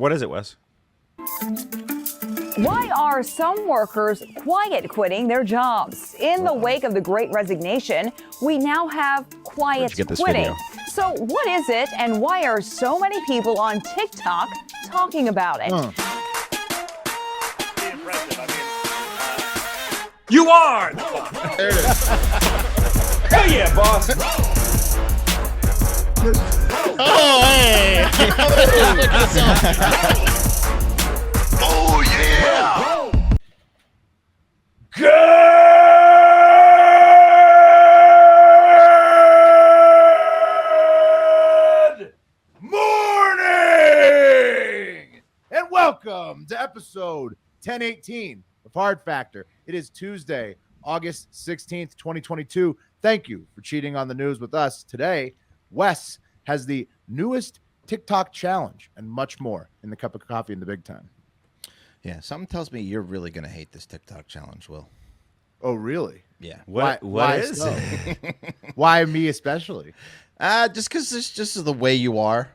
What is it, Wes? Why are some workers quiet quitting their jobs? In the wake of the Great Resignation, we now have quiet quitting. Video? So what is it, and why are so many people on TikTok talking about it? You are! There it is. Hell yeah, boss! Oh, hey! Oh, yeah! Good morning! And welcome to episode 1018 of Hard Factor. It is Tuesday, August 16th, 2022. Thank you for cheating on the news with us. Today, Wes has the newest TikTok challenge and much more in the cup of coffee in the big time. Yeah, something tells me you're really going to hate this TikTok challenge, Will. Oh, really? Yeah. What is so? it? Why me especially? Just because it's just the way you are.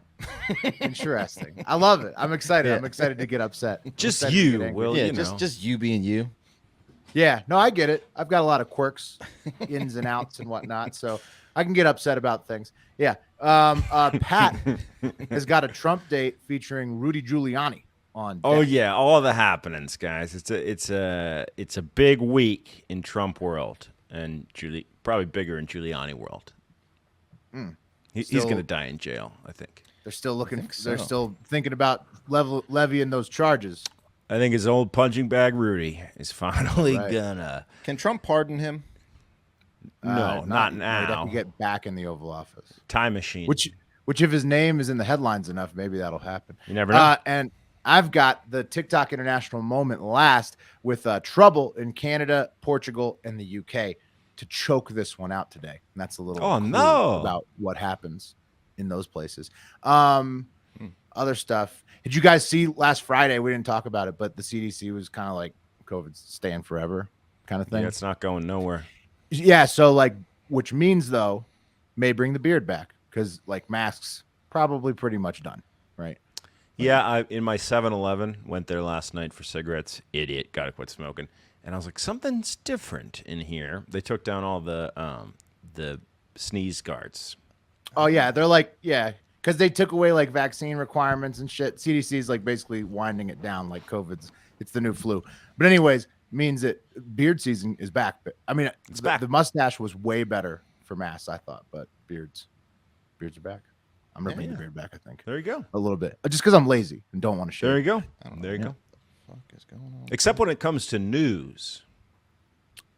Interesting. I love it. I'm excited. Yeah. I'm excited to get upset. Just I'm excited to you, get angry. Will. Yeah, you know. just you being you. Yeah, no, I get it. I've got a lot of quirks, ins and outs and whatnot, so I can get upset about things. Yeah. Pat has got a Trumpdate featuring Rudy Giuliani on deck. Oh yeah, all the happenings, guys. It's a big week in Trump world, and probably bigger in Giuliani world. He's Still- gonna die in jail, I think. They're still looking. so. They're still thinking about levying those charges. I think his old punching bag Rudy is finally Right. gonna. Can Trump pardon him? No, not He'd now. have to get back in the Oval Office. Time machine. Which, if his name is in the headlines enough, maybe that'll happen. You never know. And I've got the TikTok international moment last with trouble in Canada, Portugal, and the UK to choke this one out today. And that's a little Oh, clue no. about what happens in those places. Other stuff. Did you guys see last Friday? We didn't talk about it, but the CDC was kind of like COVID's staying forever kind of thing. Yeah, it's not going nowhere. Yeah, so like, which means though, may bring the beard back because like masks probably pretty much done, right? Yeah, I in my 7-Eleven went there last night for cigarettes. Idiot, gotta quit smoking. And I was like, something's different in here. They took down all the sneeze guards. Oh yeah, they're like because they took away like vaccine requirements and shit. CDC is like basically winding it down, like it's the new flu. But anyways, means that beard season is back. But I mean, It's back. The mustache was way better for masks, I thought, but beards are back. I'm gonna bring the beard back, I think, There you go. a little bit, just because I'm lazy and don't want to shave. There you go. I don't know There you what go. the fuck is going on? Except when it comes to news.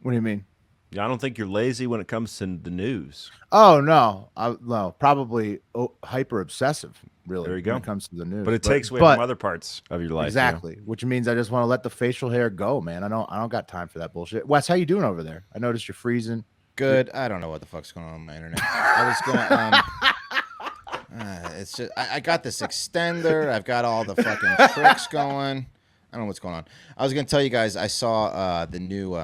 What do you mean? Yeah, I don't think you're lazy when it comes to the news. Oh no, no, probably hyper obsessive. Really, There you go. when it comes to the news. But it takes away from other parts of your life. exactly, which means I just want to let the facial hair go, man. I don't got time for that bullshit. Wes, how you doing over there? I noticed you're freezing. Good. I don't know what the fuck's going on my internet. I was gonna. It's just I got this extender. I've got all the fucking tricks going. I don't know what's going on. I was gonna tell you guys. I saw the new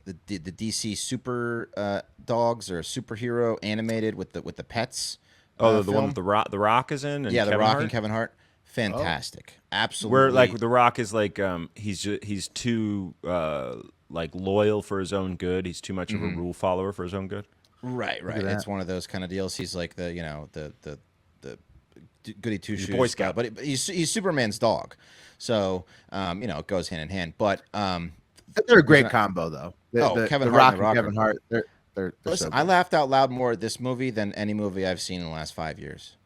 the DC super dogs or superhero animated with the pets. Oh, the one film. with the Rock is in. And Yeah, the Kevin Rock Hart? and Kevin Hart. Fantastic. Absolutely. Where like the Rock is like he's too like loyal for his own good. He's too much of a rule follower for his own good. Right. at It's that. one of those kind of deals. He's like the goody two shoes Boy Scout. but he's Superman's dog. So it goes hand in hand. But They're a great combo, though. Kevin the Hart Rock and the Rocker. Kevin Hart. They're listen, so I good. laughed out loud more at this movie than any movie I've seen in the last 5 years.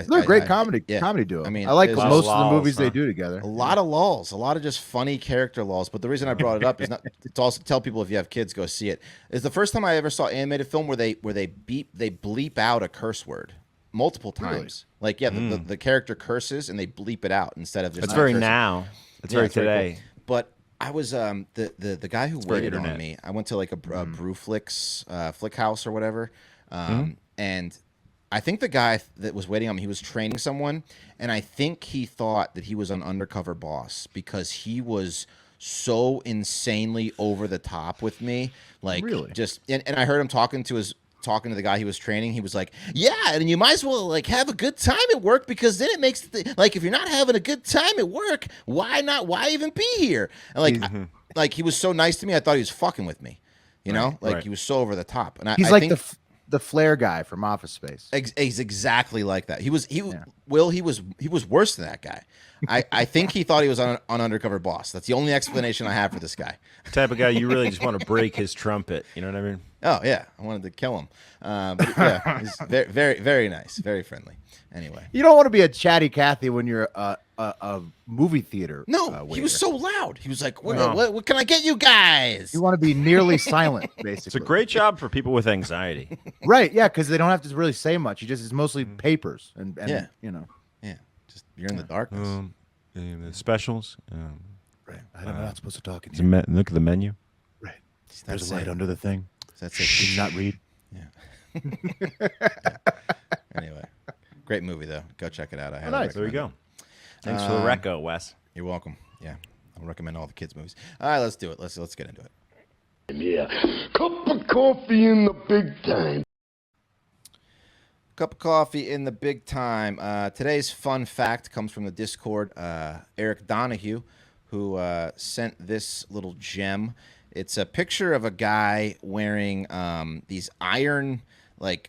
They're a great I- comedy yeah. duo. I mean, I like there's most of the lulls, movies they huh? do together. A lot of lulls, a lot of just funny character lulls. But the reason I brought it up is not to also tell people if you have kids, go see it. It's the first time I ever saw animated film where they bleep out a curse word multiple times. Like the character curses and they bleep it out instead of just That's not very cursing. now. That's Yeah, very it's very today. cool. But I was the guy who very waited on internet. me. I went to like a Brewflix flick house or whatever, and I think the guy that was waiting on me, he was training someone, and I think he thought that he was an undercover boss because he was so insanely over the top with me, like Really? just and I heard him talking to talking to the guy he was training, he was like, "Yeah, and you might as well like have a good time at work because then it makes like if you're not having a good time at work, why not? Why even be here?" And like he was so nice to me, I thought he was fucking with me. You know, like he was so over the top. And He's I like think the Flair guy from Office Space. He's exactly like that. He was worse than that guy. I think he thought he was on Undercover Boss. That's the only explanation I have for this guy. The type of guy you really just want to break his trumpet. You know what I mean? Oh yeah, I wanted to kill him. But yeah, he's very, very, very nice, very friendly. Anyway, You don't want to be a chatty Cathy when you're a movie theater. no, he waiter. was so loud. He was like, what can I get you guys? You want to be nearly silent, basically. It's a great job for people with anxiety. Right? Yeah, because they don't have to really say much. It's mostly papers and Yeah. you know. Yeah, just you're in the darkness. The specials. Right. I'm not supposed to talk in The here. look at the menu. Right. That's There's a it. light under the thing. That's Can it. you not read? Anyway, great movie though. Go check it out. I highly nice. There you recommend go. Thanks for the reco, Wes. it. You're welcome. Yeah, I'll recommend all the kids' movies. All right, let's do it. Let's get into it. Yeah, cup of coffee in the big time. Cup of coffee in the big time. Today's fun fact comes from the Discord. Eric Donahue, who sent this little gem. It's a picture of a guy wearing these iron like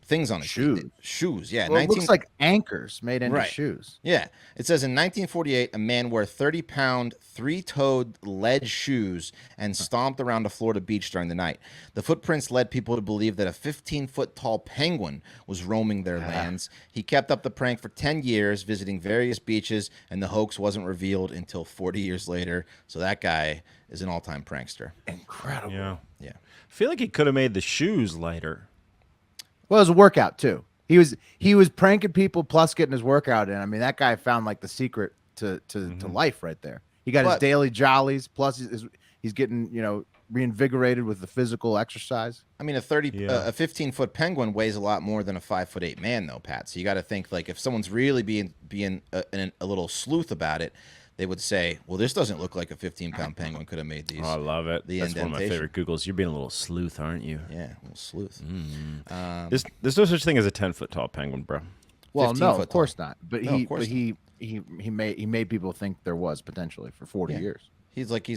things on his Shoes. Shoes, yeah. Well, it looks like anchors made into Right. shoes. Yeah. It says in 1948, a man wore 30-pound, three-toed lead shoes and stomped around a Florida beach during the night. The footprints led people to believe that a 15-foot tall penguin was roaming their lands. He kept up the prank for 10 years, visiting various beaches, and the hoax wasn't revealed until 40 years later. So that guy is an all-time prankster. Incredible. Yeah. Yeah. I feel like he could have made the shoes lighter. Well, it was a workout too. He was pranking people plus getting his workout in. I mean, that guy found like the secret to life right there. He got his But- daily jollies plus he's getting reinvigorated with the physical exercise. I mean, a 15-foot penguin weighs a lot more than a 5'8" man, though, Pat. So you got to think like if someone's really being a little sleuth about it, they would say, "Well, this doesn't look like a 15-pound penguin could have made these." Oh, I love it. The That's one of my indentation. favorite Googles. You're being a little sleuth, aren't you? Yeah, a little sleuth. There's no such thing as a 10-foot tall penguin, bro. Well, 15 no, foot of course not. But No, of course he made people think there was potentially for 40 Yeah. years. He was like the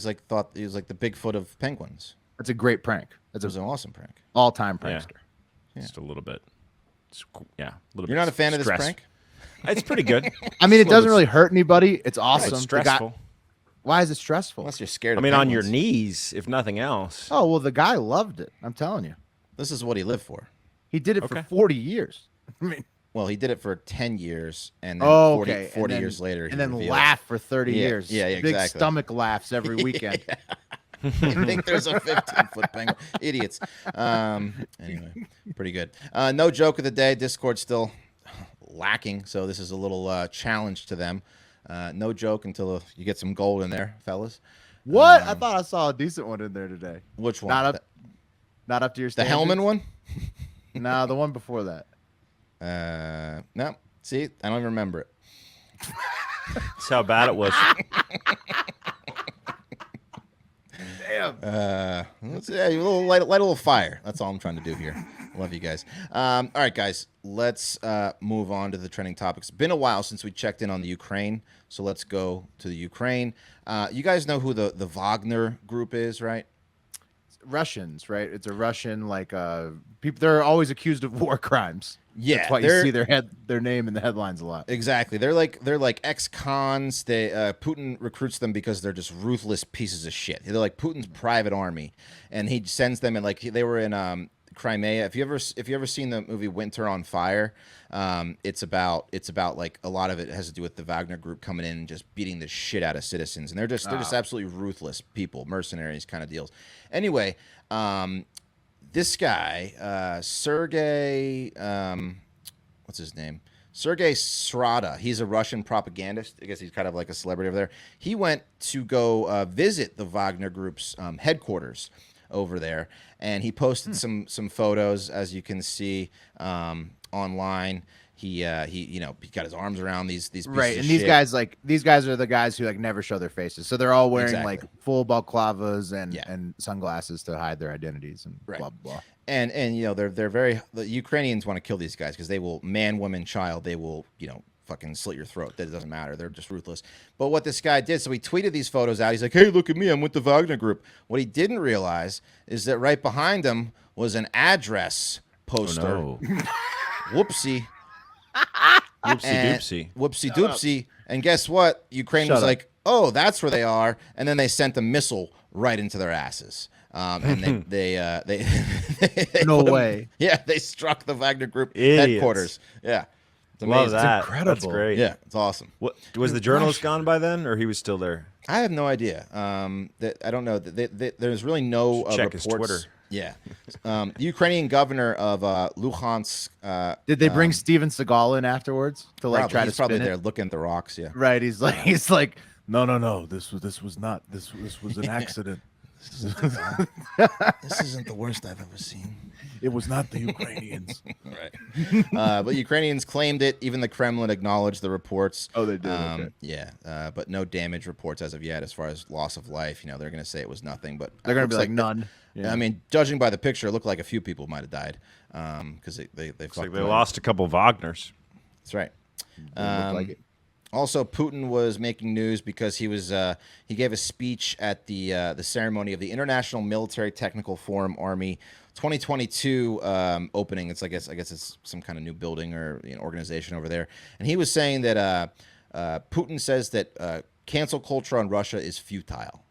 Bigfoot of penguins. That's a great prank. It That's was an an awesome prank. all-time Yeah. prankster. Just a little bit. Yeah, a little bit. You're not a fan of this stress- prank? It's pretty good. I mean, it Well, doesn't really hurt anybody. It's awesome. It's The guy- stressful. why is it stressful? Unless you're scared. I of mean, on your penguins. knees, if nothing else. Oh well, the guy loved it. I'm telling you, This is what he lived for. he did it Okay. for 40 years. I mean, Well, he did it for 10 years, and then oh, 40, okay. 40 And then- years later, he and then revealed- laugh for 30 Yeah, years. yeah, Big exactly. stomach laughs every weekend. You think there's a 15-foot penguin? Idiots. Anyway, pretty good. No joke of the day. Discord's still lacking, so this is a little challenge to them. No joke until you get some gold in there, fellas. What? I thought I saw a decent one in there today. Which one? Not up to your the standards. Hellman one? No, the one before that. No. See, I don't even remember it. That's how bad it was. Let's, yeah, a little light a little fire. That's all I'm trying to do here. Love you guys. All right, guys. Let's move on to the trending topics. Been a while since we checked in on the Ukraine, so let's go to the Ukraine. You guys know who the Wagner Group is, right? Russians, right? It's a Russian people. They're always accused of war crimes. Yeah, That's why you they're- see their name in the headlines a lot. Exactly. They're like ex-cons. They Putin recruits them because they're just ruthless pieces of shit. They're like Putin's private army, and he sends them in. Like they were in Crimea. If you ever seen the movie Winter on Fire, it's about like a lot of it has to do with the Wagner Group coming in and just beating the shit out of citizens, and they're just absolutely ruthless people, mercenaries kind of deals. Anyway, this guy, Sergey, what's his name? Sergey Srada. He's a Russian propagandist. I guess he's kind of like a celebrity over there. He went to go visit the Wagner Group's headquarters over there, and he posted some photos, as you can see online. he got his arms around these pieces Right, of and these shit. guys are the guys who like never show their faces, so they're all wearing Exactly. like full balaclavas Yeah. and sunglasses to hide their identities and Right. blah blah blah. And the Ukrainians want to kill these guys because they will man, woman, child. They will fucking slit your throat. That doesn't matter. They're just ruthless. But what this guy did, so he tweeted these photos out. He's like, "Hey, look at me. I'm with the Wagner Group." What he didn't realize is that right behind him was an address poster. Oh, no. Whoopsie. Whoopsie And- doopsie. Whoopsie doopsie. And guess what? Ukraine was Shut up. like, "Oh, that's where they are." And then they sent a missile right into their asses. And they No put 'em- way. Yeah, they struck the Wagner Group Idiots. headquarters. Yeah. It's Love amazing. that. That's incredible. great. Yeah, it's awesome. What was the journalist gone by then, or he was still there? I have no idea. I don't know. There's really no Check his reports. Twitter. Yeah. The Ukrainian governor of Luhansk. Did they bring Steven Seagal in afterwards to like Probably, try to he's probably spin there it? looking at the rocks. Yeah. Right, he's like, no, this was not this was an accident. This isn't the worst I've ever seen. It was not the Ukrainians. Right. But Ukrainians claimed it. Even the Kremlin acknowledged the reports. Oh, they did, okay. Yeah. But no damage reports as of yet, as far as loss of life. You know, they're going to say it was nothing, but They're gonna it be looks like none. Yeah. I mean, judging by the picture, it looked like a few people might have died because they Looks fucked like they away. lost a couple Wagners. That's right. Looked like it. Also, Putin was making news because he gave a speech at the ceremony of the International Military Technical Forum Army 2022 opening. I guess it's some kind of new building or organization over there. And he was saying that Putin says that cancel culture on Russia is futile.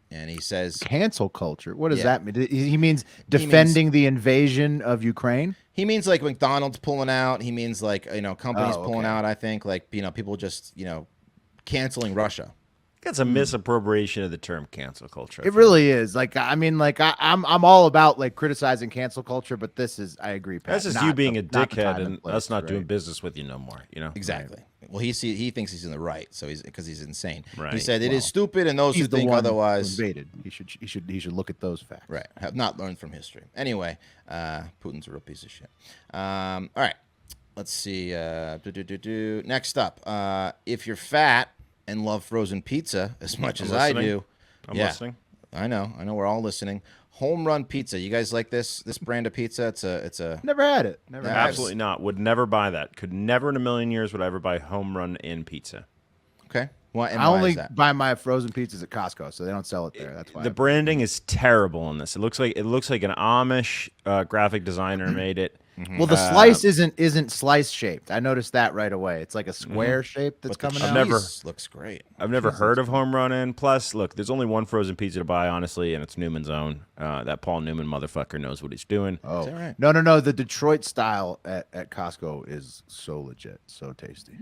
And he says Cancel culture. What does Yeah. that mean? He means defending the invasion of Ukraine. he means like McDonald's pulling out. He means like companies Oh, pulling okay. out. I think like people just canceling Russia. That's a misappropriation of the term cancel culture. I It feel. really is. Like I mean, like I'm all about like criticizing cancel culture, but this is I agree. Pat, That's just not you being the- a not the dickhead time and place, us not doing right. business with you no more. Exactly. Well, he thinks he's in the right, so because he's insane. He Right. said it is stupid, and those who He's the think one otherwise, who invaded. He should look at those facts. right, have not learned from history. Anyway, Putin's a real piece of shit. All right, let's see. Next up, if you're fat and love frozen pizza as much as I listening. do, I'm yeah, listening. I know, we're all listening. Home Run Pizza. You guys like this brand of pizza? It's a Never had it. Never. Yeah, had it. Absolutely not. Would never buy that. Could never in a million years would I ever buy home run in pizza. okay. Why, and I why only is that? buy my frozen pizzas at Costco, so they don't sell it there. That's why. The branding is terrible in this. It looks like an Amish graphic designer made it. Well, the slice isn't slice shaped. I noticed that right away. It's like a square shape that's But the coming out. never- cheese looks great. I've never heard of home run in. Plus, look, there's only one frozen pizza to buy, honestly, and it's Newman's own. That Paul Newman motherfucker knows what he's doing. Oh that right? no! The Detroit style at Costco is so legit, so tasty.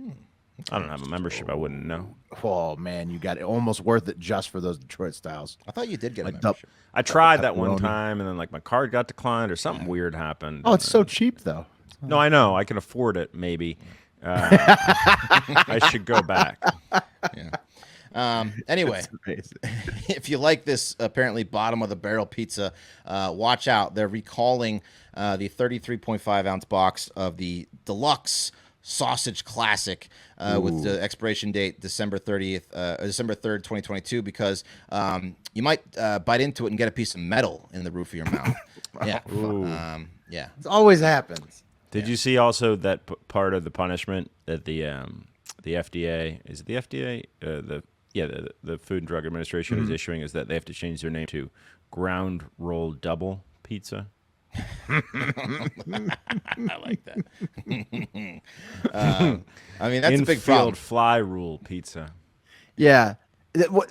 I don't have a membership. I wouldn't know. Oh man, you got it almost worth it just for those Detroit styles. I thought you did get a Like membership. I tried that one pepperoni. time, and then like my card got declined or something weird happened. Oh, it's so cheap though. No, I know. I can afford it. Maybe. I should go back. Anyway, Amazing. if you like this apparently bottom of the barrel pizza, watch out. They're recalling the 33.5 ounce box of the deluxe sausage classic with the expiration date December 3rd, 2022, because you might bite into it and get a piece of metal in the roof of your mouth. Yeah. Yeah. It always happens. Did you see also that part of the punishment that the FDA is it the FDA the Food and Drug Administration is issuing is that they have to change their name to Ground Roll Double Pizza. I like that. I mean, that's a big problem. Infield fly rule pizza. Yeah. What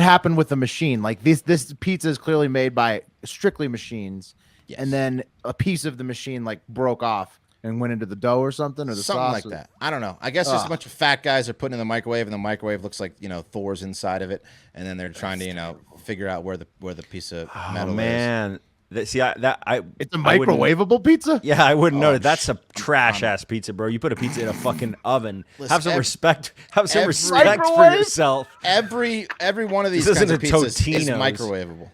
happened with the machine? Like this pizza is clearly made by strictly machines, Yes. and then a piece of the machine like broke off and went into the dough or something, or the Something sauce like or- that. I don't know. I guess just a bunch of fat guys are putting it in the microwave, and the microwave looks like Thor's inside of it, and then they're trying to figure out where the piece of Oh metal is. man, It's a I wouldn't- microwavable pizza. Yeah, I wouldn't know that. That's Oh, a trash ass pizza, bro. You put a pizza in a fucking oven. Listen, Have some respect. Have some every- respect for Microwave? yourself. Every one of these This kinds isn't of a pizzas is Totino's. microwavable.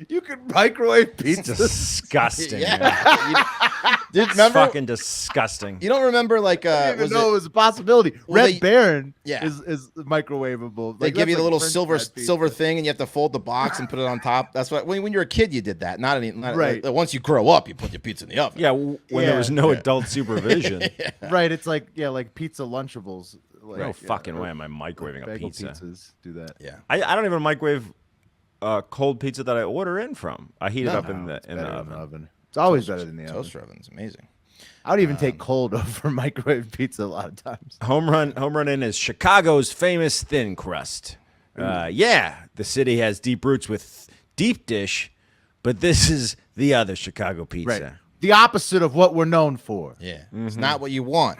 You could microwave It's pizza. disgusting. Yeah. Man. Dude, It's remember? fucking disgusting. You don't remember like I didn't was even know it it? was a possibility. Well, Red they- Baron Yeah. is microwavable. They Like, give that's you the like little French silver fried pizza. silver thing, and you have to fold the box and put it on top. That's what when you're a kid you did that. Not Right. once you grow up, you put your pizza in the oven. Yeah, when there was Yeah. no adult supervision. Right, it's like like pizza Lunchables. Like, No fucking or way am I microwaving a bagel pizza. pizzas do that. Yeah. I don't even microwave cold pizza that I order in from. I heat it up in It's the better oven. in the oven. It's always better than the oven. Toaster oven's amazing. I would even take cold over microwave pizza a lot of times. Home run in is Chicago's famous thin crust. Yeah, the city has deep roots with deep dish, but this is the other Chicago pizza. Right. The opposite of what we're known for. Yeah, it's not what you want.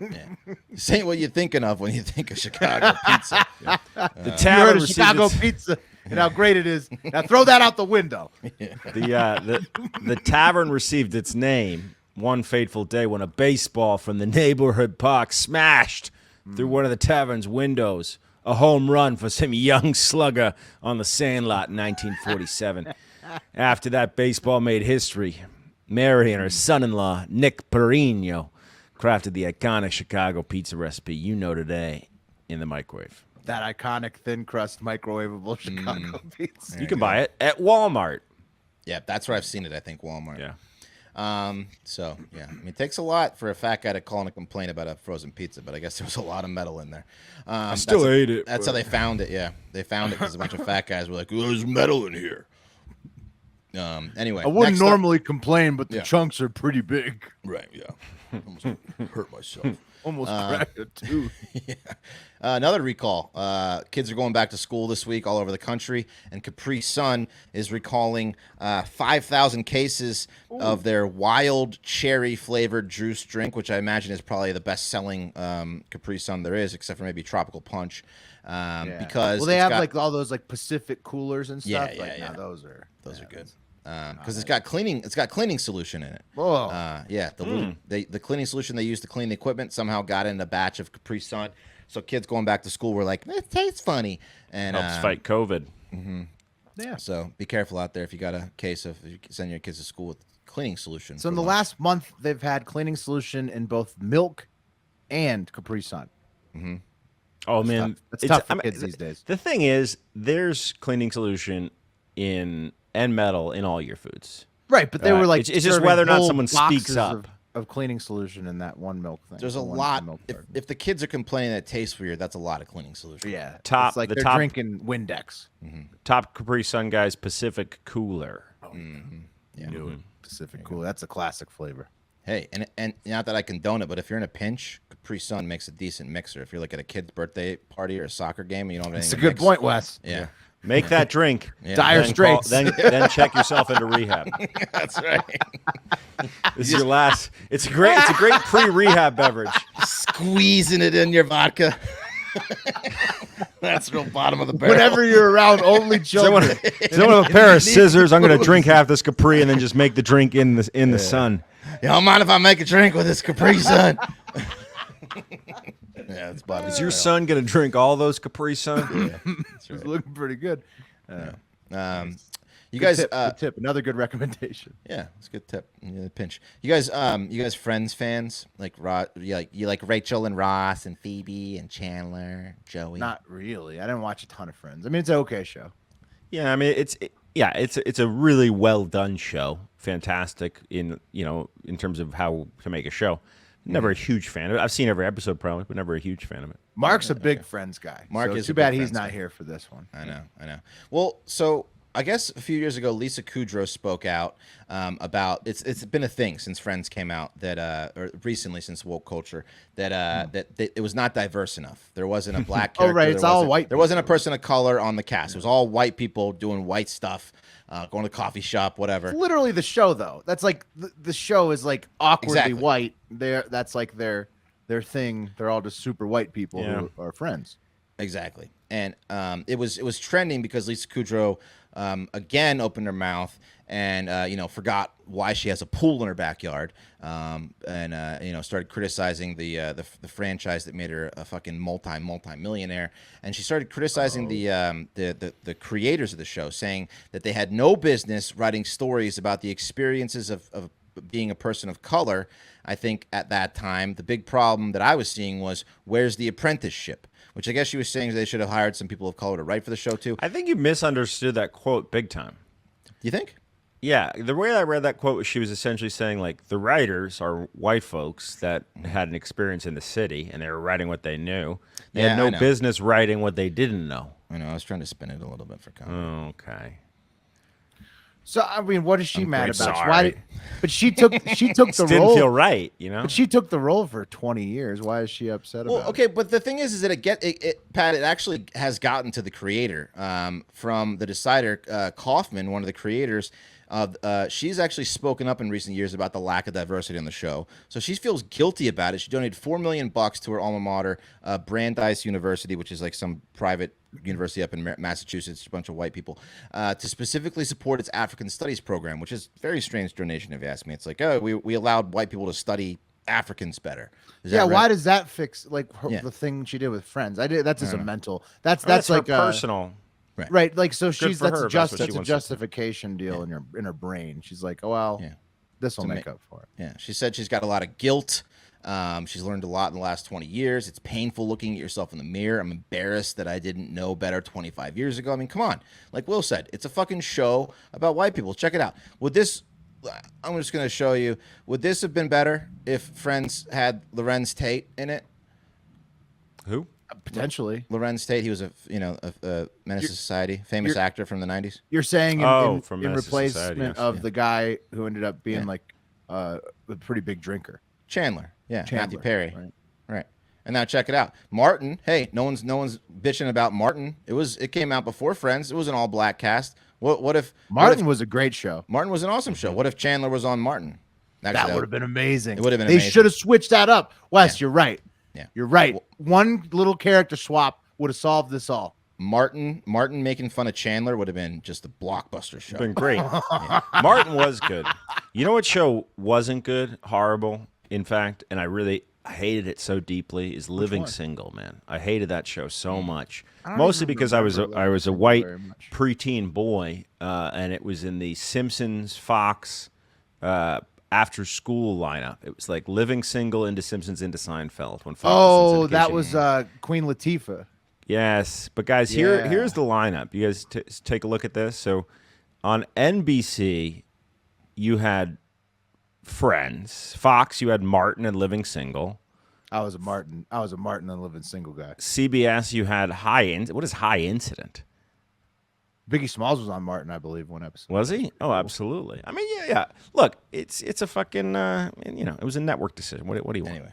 Yeah. This ain't what you're thinking of when you think of Chicago pizza. The You heard tavern of received Chicago its- pizza and how great it is. Now throw that out the window. the tavern received its name one fateful day when a baseball from the neighborhood park smashed through one of the tavern's windows. A home run for some young slugger on the Sandlot in 1947. After that, baseball made history. Mary and her son-in-law, Nick Perino, crafted the iconic Chicago pizza recipe you know today in the microwave. That iconic thin crust microwavable Chicago pizza. You can buy it at Walmart. Yeah, that's where I've seen it. I think Walmart. Yeah. So yeah, I mean, it takes a lot for a fat guy to call and complain about a frozen pizza, but I guess there was a lot of metal in there. I still ate it, That's but- how they found it. Yeah, they found it because a bunch of fat guys were like, "Oh, there's metal in here." Anyway, I wouldn't next up- normally complain, but the Yeah. chunks are pretty big. Right. Yeah. Almost hurt myself. Almost cracked a tooth. Another recall. Kids are going back to school this week all over the country, and Capri Sun is recalling 5,000 cases of their wild cherry flavored juice drink, which I imagine is probably the best selling Capri Sun there is, except for maybe Tropical Punch. Because they it's have got- like all those like Pacific coolers and Yeah, stuff. yeah, like, yeah. no, those are good. Because it's got cleaning solution in it. Whoa. Yeah, the cleaning solution they used to clean the equipment somehow got in a batch of Capri Sun. So kids going back to school were like, "It tastes funny," and Helps fight COVID. Yeah. So be careful out there if you got a case of if you send your kids to school with cleaning solution. So in for the lunch. last month, they've had cleaning solution in both milk and Capri Sun. Oh man, It's tough for I mean, kids these days. The thing is, there's cleaning solution and metal in all your foods. Right, but they were like it's just serving whether or not whole someone speaks boxes up. of cleaning solution in that one milk thing. there's a the one lot. milk carton. If the kids are complaining that it tastes weird, that's a lot of cleaning solution. yeah, Top- it's like the they're top- drinking Windex. Top Capri Sun guys, Pacific Cooler. Pacific Cool. That's a classic flavor. Hey, and not that I condone it, but if you're in a pinch, Capri Sun makes a decent mixer. If you're like at a kid's birthday party or a soccer game, and you don't have That's a anything good to mix. point, Wes. Yeah, Make that drink. Dire Then straits. then check yourself into rehab. that's right. This is your last. It's a great pre-rehab beverage. Squeezing it in your vodka. That's real bottom of the barrel. Whenever you're around only children, Someone with a pair of scissors. I'm gonna drink half this Capri and then just make the drink in the sun. You don't mind if I make a drink with this Capri Sun? Yeah, it's bottom. Is your son gonna drink all those Capri Sun? it's looking pretty good. You guys, good tip. Another good recommendation. yeah, it's a good tip. Yeah, pinch. You guys, Friends fans? Like you like Rachel and Ross and Phoebe and Chandler, Joey. Not really. I didn't watch a ton of Friends. I mean, it's an okay show. Yeah, I mean it's a really well done show. Fantastic in terms of how to make a show. Never a huge fan of it. I've seen every episode probably, but never a huge fan of it. Mark's a big Friends guy. Mark so is too a bad big he's Friends not guy. here for this one. I know. Well, so I guess a few years ago, Lisa Kudrow spoke out about it's been a thing since Friends came out that or recently since woke culture that it was not diverse enough. There wasn't a black character. right, it's all white There wasn't a person of color on the cast. It was all white people doing white stuff, going to the coffee shop, whatever. It's literally the show, though. That's like the show is like awkwardly Exactly. white. That's like their thing. They're all just super white people Yeah. who are friends. Exactly. And it was trending because Lisa Kudrow again opened her mouth and forgot why she has a pool in her backyard, and started criticizing the franchise that made her a fucking multi-millionaire, and she started criticizing the creators of the show, saying that they had no business writing stories about the experiences of being a person of color. I think at that time the big problem that I was seeing was, where's the apprenticeship? Which I guess she was saying they should have hired some people of color to write for the show too. I think you misunderstood that quote big time. You think? Yeah, the way I read that quote was she was essentially saying, like, the writers are white folks that had an experience in the city, and they were writing what they knew. They had no business writing what they didn't know. I know. I was trying to spin it a little bit for comedy. Okay. So I mean, what is she mad about? sorry. Why? But she took the Didn't role. feel right, you know? But she took the role for 20 years. Why is she upset about Okay, it? but the thing is that Pat, it actually has gotten to the creator from the Decider, Kaufman, one of the creators. She's actually spoken up in recent years about the lack of diversity on the show, so she feels guilty about it. She donated $4 million to her alma mater, Brandeis University, which is like some private university up in Massachusetts, a bunch of white people, to specifically support its African Studies program, which is a very strange donation if you ask me. It's like, oh, we allowed white people to study Africans better. Is that right? Why does that fix the thing she did with Friends? That's just a mental. That's like her personal. Right, like so she's for her, that's that's what she a wants to justification deal in her brain. She's like, oh well, this will make up for it. Yeah, she said she's got a lot of guilt. She's learned a lot in the last 20 years. It's painful looking at yourself in the mirror. I'm embarrassed that I didn't know better 25 years ago. I mean, come on. Like Will said, it's a fucking show about white people. Check it out. I'm just going to show you. Would this have been better if Friends had Lorenz Tate in it? Who? Potentially. Lorenz Tate, he was a Menace to Society, famous actor from the 90s. You're saying from in Menace to replacement Society, yes. of the guy who ended up being like a pretty big drinker. Chandler. Matthew Chandler, Perry. Right. And now check it out. Martin, hey, no one's bitching about Martin. It came out before Friends. It was an all black cast. What if Martin was a great show? Martin was an awesome show. What if Chandler was on Martin? Actually, That would have been amazing. It would have been They amazing. should have switched that up. Wes, you're right. Yeah. You're right. One little character swap would have solved this all. Martin making fun of Chandler would have been just a blockbuster show. Been great. Martin was good. You know what show wasn't good? Horrible, in fact, and I hated it so deeply, is Living Single, man. I hated that show so much. Mostly because I was a white preteen boy, and it was in the Simpsons Fox after school lineup. It was like Living Single into Simpsons into Seinfeld when Fox was in that syndication. was Queen Latifah. Yes, but guys, here's the lineup. You guys take a look at this. So on NBC, you had Friends. Fox, you had Martin and Living Single. I was a Martin and Living Single guy. CBS, you had what is High Incident? Biggie Smalls was on Martin, I believe, one episode. Was he? Oh, absolutely. I mean, yeah. Look, it's a fucking it was a network decision. What do you want? Anyway,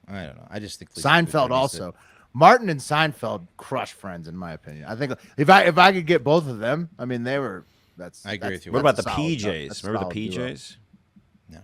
I don't know. I just think Seinfeld also. Martin and Seinfeld crushed Friends, in my opinion. I think if I could get both of them, I mean, they were. I agree with you. What about the PJs? Remember the PJs? No.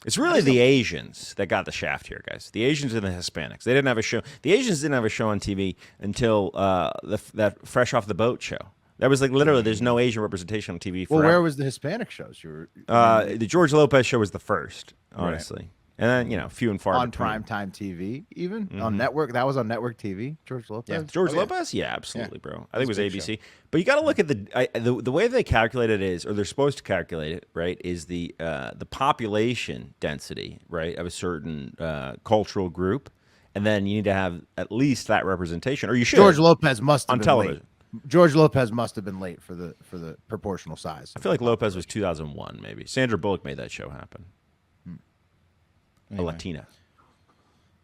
It's really the Asians that got the shaft here, guys. The Asians and the Hispanics. They didn't have a show. The Asians didn't have a show on TV until that Fresh Off the Boat show. That was like literally there's no Asian representation on TV forever. Well, where was the Hispanic shows? The George Lopez show was the first, honestly. Right. And then, few and far on between. primetime TV, even on network. That was on network TV. George Lopez. Yeah, George Lopez. Yeah, absolutely, bro. I think it was ABC. Show. But you got to look at the way they calculate it is, or they're supposed to calculate it, right? Is the population density, right, of a certain cultural group, and then you need to have at least that representation, or you should. George Lopez must have on been television. Late. George Lopez must have been late for the proportional size. I feel like Lopez was 2001, maybe. Sandra Bullock made that show happen. Anyway. A Latina.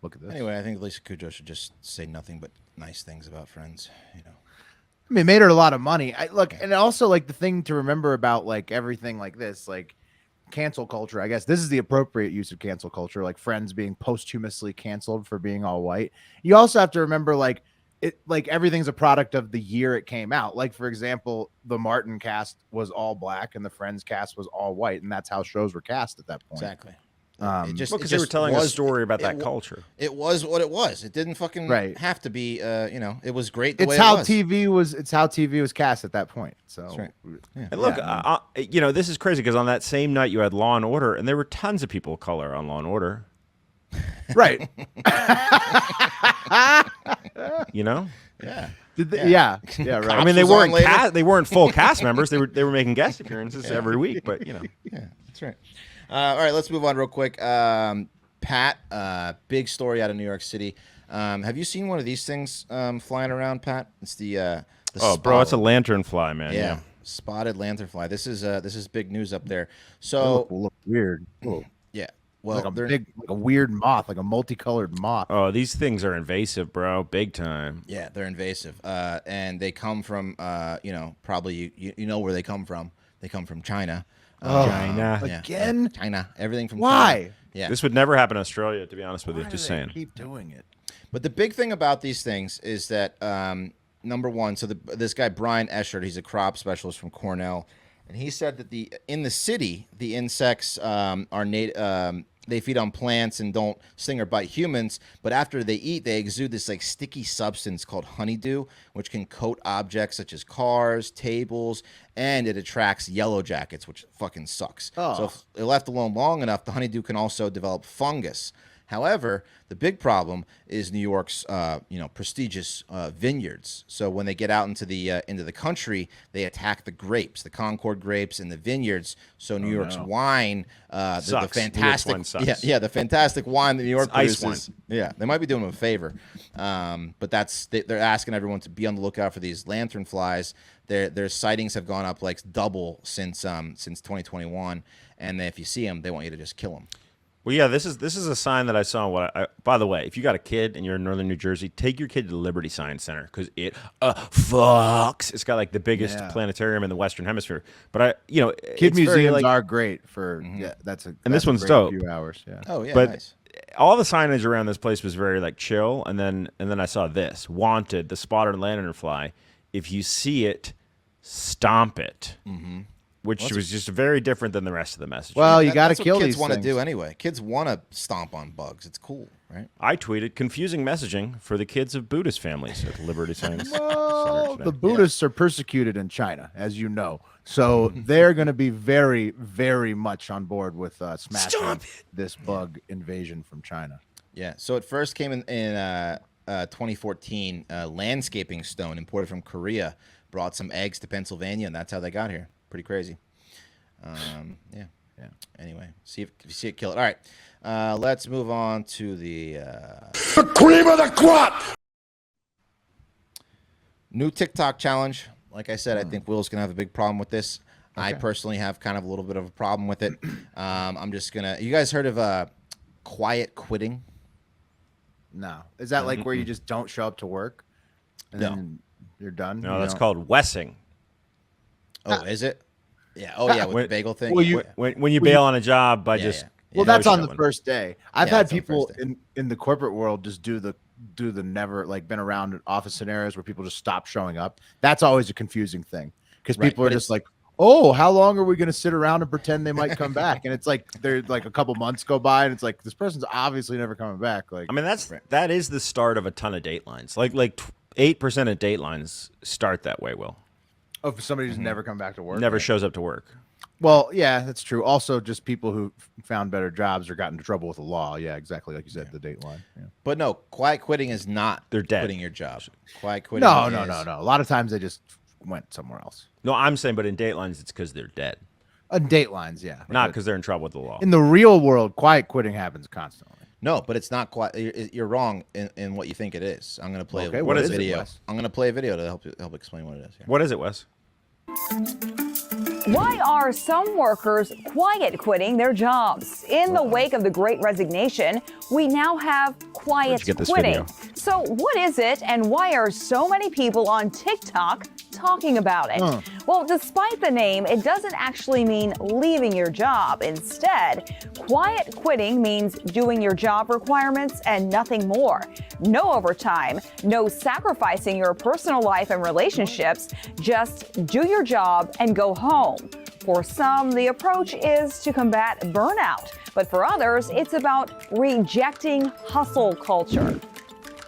Look at this. Anyway, I think Lisa Kudrow should just say nothing but nice things about Friends. I mean, it made her a lot of money. And also like the thing to remember about like everything like this, like cancel culture. I guess this is the appropriate use of cancel culture, like Friends being posthumously canceled for being all white. You also have to remember like everything's a product of the year it came out. Like, for example, the Martin cast was all black and the Friends cast was all white, and that's how shows were cast at that point. Exactly. It just Because they were telling a story about that wa- culture. It was what it was. It didn't fucking have to be. It was great. The It's way how it was. TV was. It's how TV was cast at that point. So, That's right. Yeah. And look, this is crazy because on that same night you had Law and Order, and there were tons of people of color on Law and Order. right. You know, Yeah. Yeah, right. I mean was on later. they weren't full cast members. They were making guest appearances every week, but Yeah, that's right. All right, let's move on real quick. Pat, big story out of New York City. Have you seen one of these things flying around, Pat? It's the bro, it's a lanternfly, man. yeah, spotted lanternfly. This is big news up there. So look weird. Whoa. yeah, well, Like a they're big, like a weird moth, like a multicolored moth. Oh, these things are invasive, bro, big time. yeah, they're invasive, and they come from probably you know where they come from. They come from China. China. Yeah, Again? yeah, China. Everything from Why? China. Yeah. This would never happen in Australia, to be honest with you. Why Just do they saying. keep doing it. But the big thing about these things is that number one, so this guy Brian Eschert, he's a crop specialist from Cornell, and he said that in the city the insects are native. They feed on plants and don't sting or bite humans, but after they eat, they exude this like sticky substance called honeydew, which can coat objects such as cars, tables, and it attracts yellow jackets, which fucking sucks. Oh. So if they're left alone long enough, the honeydew can also develop fungus. However, the big problem is New York's, prestigious vineyards. So when they get out into the country, they attack the grapes, the Concord grapes, and the vineyards. So New York's wine, the Sucks. New York's fantastic, wine sucks. the fantastic wine that New York It's ice produces. Yeah, they might be doing them a favor, but they're asking everyone to be on the lookout for these lanternflies. Their sightings have gone up like double since 2021, and if you see them, they want you to just kill them. Well, yeah, this is a sign that I saw. By the way, if you got a kid and you're in northern New Jersey, take your kid to the Liberty Science Center because it fucks. It's got like the biggest planetarium in the Western Hemisphere. But Kid museums are great for that's a and this one's great dope. Few hours, yeah. Oh yeah, But nice. all the signage around this place was very like chill, and then I saw this wanted the spotted lanternfly. If you see it, stomp it. Mm-hmm. Which was just very different than the rest of the message. Well, you got to That's kill what these kids want to things. do anyway. Kids want to stomp on bugs. It's cool, right? I tweeted confusing messaging for the kids of Buddhist families at the Liberty Science Well, Center. the Buddhists are persecuted in China, as you know, so they're going to be very, very much on board with smashing this bug invasion from China. Yeah. So it first came in 2014. Landscaping stone imported from Korea brought some eggs to Pennsylvania, and that's how they got here. Pretty crazy. Yeah. Anyway, if you see it, kill it. All right. Let's move on to the cream of the crop. new TikTok challenge. Like I said, I think Will's gonna have a big problem with this. I personally have kind of a little bit of a problem with it. I'm just gonna. You guys heard of quiet quitting? No, is that like where you just don't show up to work and then you're done? No, You that's don't- called Wessing. Oh, is it? Yeah. Oh, yeah. With the bagel thing. Well, you- When you bail on a job by Yeah, just yeah. Well, no that's on the showing. first day. I've Yeah, had that's on the people first day. in the corporate world just do the never like been around office scenarios where people just stop showing up. That's always a confusing thing because Right, people are but just it's- like, oh, how long are we going to sit around and pretend they might come back? And it's like they're like a couple months go by and it's like this person's obviously never coming back. Like, I mean, that is the start of a ton of datelines. Like 8% of datelines start that way. Will oh, for somebody who's never come back to work. never shows up to work. Well, yeah, that's true. Also, just people who found better jobs or got into trouble with the law. Yeah, exactly. Like you said, the Dateline. Yeah. But no, quiet quitting is not They're dead. quitting your job. Quiet quitting. No. is- A lot of times they just went somewhere else. No, I'm saying, but in datelines, it's because they're dead, Datelines, yeah. not But because they're in trouble with the law. in the real world, quiet quitting happens constantly. No, but it's not quite. You're wrong in what you think it is. I'm gonna play. Okay, what is a it, video. Wes? I'm gonna play a video to help explain what it is. Here. What is it, Wes? Why are some workers quiet quitting their jobs? In the wake of the Great Resignation, we now have quiet you get this quitting. video? So what is it and why are so many people on TikTok talking about it? Well, despite the name, it doesn't actually mean leaving your job. Instead, quiet quitting means doing your job requirements and nothing more. No overtime, no sacrificing your personal life and relationships, just do your job and go home. For some, the approach is to combat burnout. But for others, it's about rejecting hustle culture.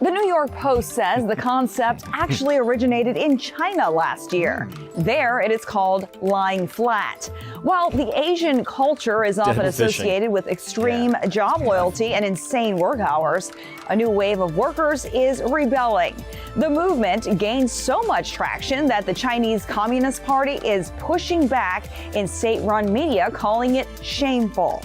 The New York Post says the concept actually originated in China last year. There, it is called lying flat. While the Asian culture is often associated with extreme job loyalty and insane work hours, a new wave of workers is rebelling. The movement gained so much traction that the Chinese Communist Party is pushing back in state-run media, calling it shameful.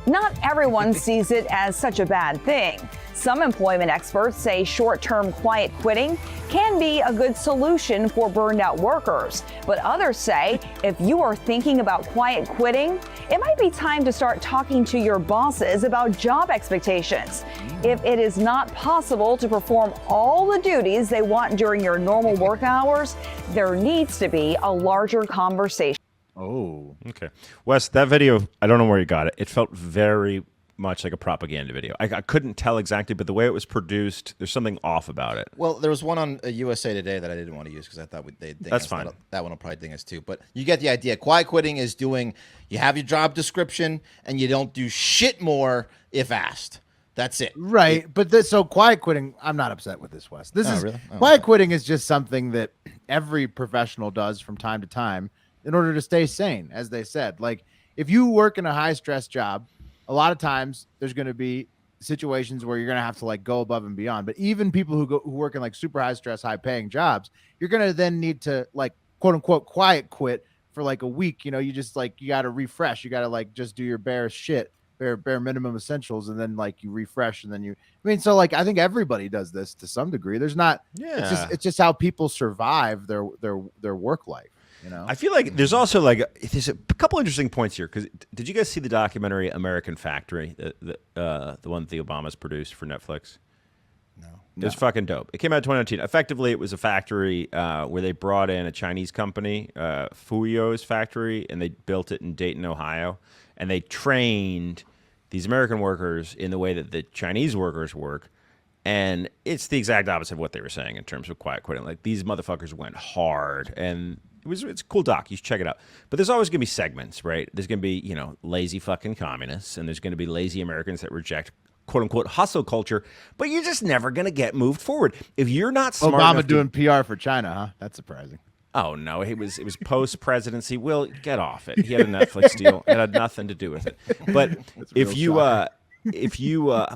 Not everyone sees it as such a bad thing. Some employment experts say short-term quiet quitting can be a good solution for burned out workers. But others say if you are thinking about quiet quitting, it might be time to start talking to your bosses about job expectations. If it is not possible to perform all the duties they want during your normal work hours, there needs to be a larger conversation. Oh. Okay. Wes, that video, I don't know where you got it. It felt very much like a propaganda video. I couldn't tell exactly, but the way it was produced, there's something off about it. Well, there was one on USA Today that I didn't want to use because I thought they'd ding That's us. fine. That one will probably ding us too. But you get the idea. Quiet quitting is doing, you have your job description and you don't do shit more if asked. That's it. Right. But so quiet quitting, I'm not upset with this, Wes. This is really? Oh, quiet okay. quitting is just something that every professional does from time to time in order to stay sane, as they said. Like if you work in a high stress job, a lot of times there's going to be situations where you're going to have to like go above and beyond. But even people who work in like super high stress, high paying jobs, you're going to then need to like quote unquote quiet quit for like a week. You know, you just like, you got to refresh. You got to like just do your bare minimum essentials. And then like you refresh and then so like, I think everybody does this to some degree. There's not, it's just how people survive their work life. You know? I feel like there's also like there's a couple interesting points here because did you guys see the documentary American Factory, the one that the Obamas produced for Netflix? No. It was fucking dope. It came out in 2019. Effectively, it was a factory where they brought in a Chinese company, Fuyo's factory, and they built it in Dayton, Ohio, and they trained these American workers in the way that the Chinese workers work. And it's the exact opposite of what they were saying in terms of quiet quitting. Like these motherfuckers went hard, and it's a cool doc. You should check it out. But there's always going to be segments, right? There's going to be, lazy fucking communists, and there's going to be lazy Americans that reject quote unquote hustle culture. But you're just never going to get moved forward if you're not smart. Obama doing PR for China, huh? That's surprising. Oh no, it was post presidency. Will, get off it. He had a Netflix deal. It had nothing to do with it. But if you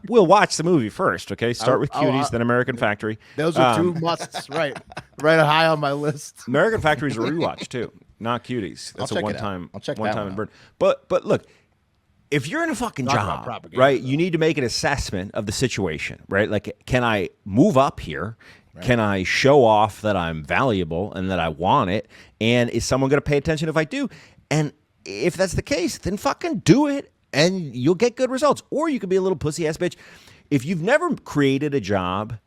we'll watch the movie first, okay? Start with Cuties, then American Factory. Those are two musts, right high on my list. American Factory is a rewatch too, not Cuties. That's I'll a check it out. one-time, I'll check one that time one and burn. But look, if you're in a fucking Talk about job, propaganda, right, though. you need to make an assessment of the situation, right? Like, can I move up here? Right. Can I show off that I'm valuable and that I want it? And is someone going to pay attention if I do? And if that's the case, then fucking do it, and you'll get good results. Or you could be a little pussy ass bitch. If you've never created a job,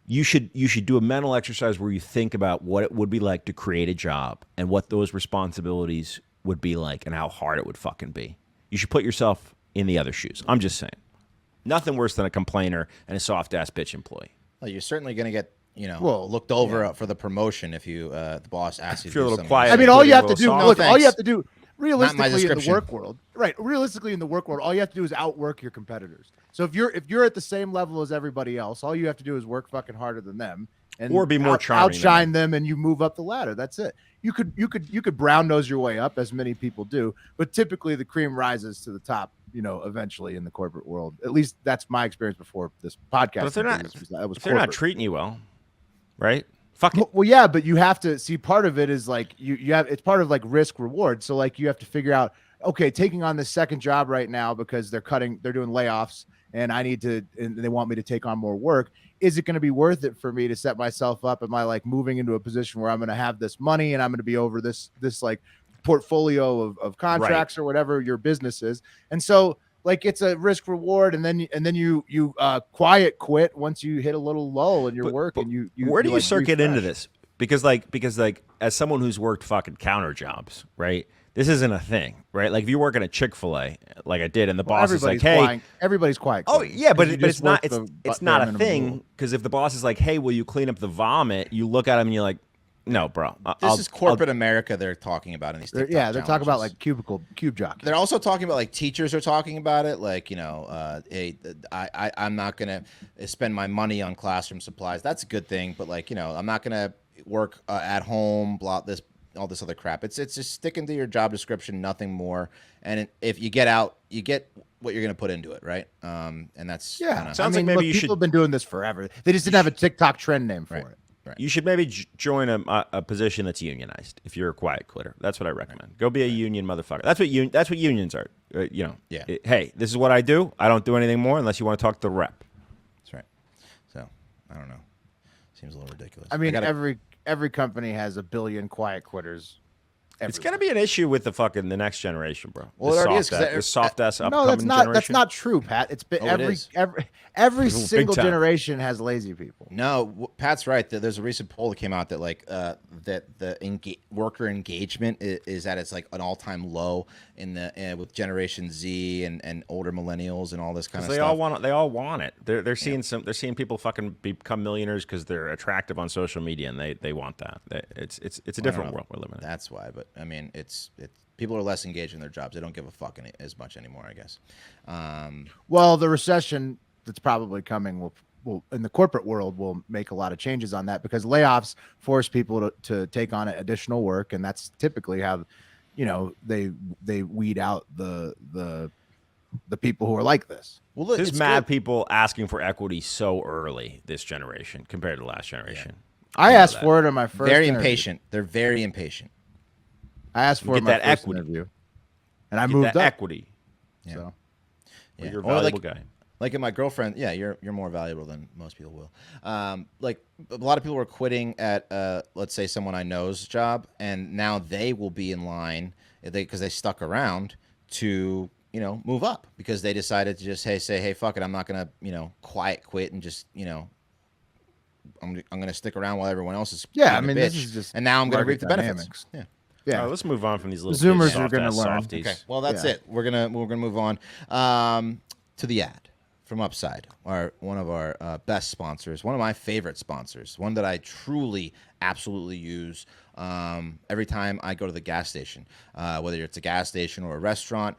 you should do a mental exercise where you think about what it would be like to create a job and what those responsibilities would be like and how hard it would fucking be. You should put yourself in the other shoes. I'm just saying. Nothing worse than a complainer and a soft ass bitch employee. Well, you're certainly going to get, looked over for the promotion if you the boss asks you to If you're a do little something. quiet. I mean, all you have to Little do, soft. look, No, all you have thanks. to do realistically in the description. work world, right? Realistically in the work world, all you have to do is outwork your competitors. So if you're at the same level as everybody else, all you have to do is work fucking harder than them and Or be more charming than outshine them, and you move up the ladder. That's it. You could brown nose your way up, as many people do, but typically the cream rises to the top, eventually in the corporate world. At least that's my experience before this podcast. But if they're not, If they're not treating you well, right? Fuck it. Well, yeah, but you have to see, part of it is like you have, it's part of like risk reward. So like you have to figure out, okay, taking on this second job right now because they're doing layoffs and and they want me to take on more work. Is it going to be worth it for me to set myself up? Am I like moving into a position where I'm going to have this money and I'm going to be over this like portfolio of contracts, right, or whatever your business is? And so like it's a risk reward, and then you quiet quit once you hit a little lull in your work. And you where do you like start getting into refresh. this? Because as someone who's worked fucking counter jobs, right? This isn't a thing, right? Like if you work in a Chick-fil-A, like I did, and the boss is like, "Hey, everybody's quiet." Oh yeah, but it's not the it's not a bare thing, minimum because if the boss is like, "Hey, will you clean up the vomit?" You look at him and you're like, No, bro. This is corporate America they're talking about in these TikTok they're talking about challenges. like cube jockeys. They're also talking about like teachers are talking about it, like hey, I'm not gonna spend my money on classroom supplies. That's a good thing, but like I'm not gonna work at home. All this other crap. It's just sticking to your job description, nothing more. And if you get out, you get what you're gonna put into it, right? And that's Sounds like maybe you people should. have been doing this forever. They just didn't have a TikTok trend name for it. Right. You should maybe join a position that's unionized if you're a quiet quitter. That's what I recommend. Go be a union motherfucker. That's what unions are. Yeah. Hey, this is what I do. I don't do anything more unless you want to talk to the rep. That's right. So I don't know. Seems a little ridiculous. I mean, every company has a billion quiet quitters. It's gonna be an issue with the next generation, bro. Well, it already is, 'cause the soft ass upcoming No, that's not. generation. That's not true, Pat. It's been Oh, it is. every Big single time. generation has lazy people. No, Pat's right. There's a recent poll that came out that that the worker engagement is at its like an all-time low in the with Generation Z and older millennials and all this kind of They stuff. all want it. They're seeing they're seeing people fucking become millionaires because they're attractive on social media and they want that. It's a different world we're living in. That's why. But I mean, it's people are less engaged in their jobs. They don't give a fuck as much anymore, I guess. Well, the recession that's probably coming will in the corporate world will make a lot of changes on that because layoffs force people to take on additional work, and that's typically how they weed out the people who are like this. Well, look, There's it's mad good. people asking for equity so early this generation compared to the last generation. I asked for it in my first Very interview. impatient. They're very impatient. I asked for it in Get my that first equity. interview, and I Get moved that up. equity. So Well, Yeah. you're a Or valuable guy. Like in my girlfriend, yeah, you're more valuable than most people will. Like a lot of people were quitting at let's say someone I know's job, and now they will be in line because they stuck around to move up because they decided to just say hey fuck it, I'm not gonna quiet quit and just I'm gonna stick around while everyone else is Yeah, being I a mean, this bitch, is just and now I'm gonna reap market the benefits. dynamics. Yeah. Yeah, All right, let's move on from these little Zoomers kids, are gonna soft-ass learn. softies. Okay, well that's Yeah. it. We're gonna move on to the ad from Upside, one of our best sponsors, one of my favorite sponsors, one that I truly, absolutely use every time I go to the gas station, whether it's a gas station or a restaurant.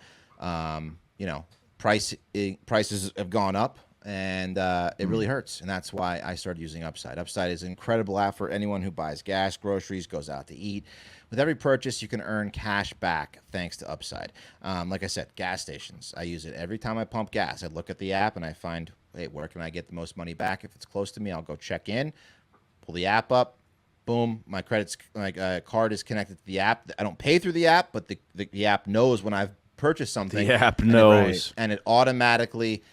Prices have gone up. And it really hurts, and that's why I started using Upside. Upside is an incredible app for anyone who buys gas, groceries, goes out to eat. With every purchase, you can earn cash back thanks to Upside. Like I said, gas stations. I use it every time I pump gas. I look at the app and I find, hey, where can I get the most money back? If it's close to me, I'll go check in, pull the app up. Boom, my card is connected to the app. I don't pay through the app, but the app knows when I've purchased something. The app knows. And it automatically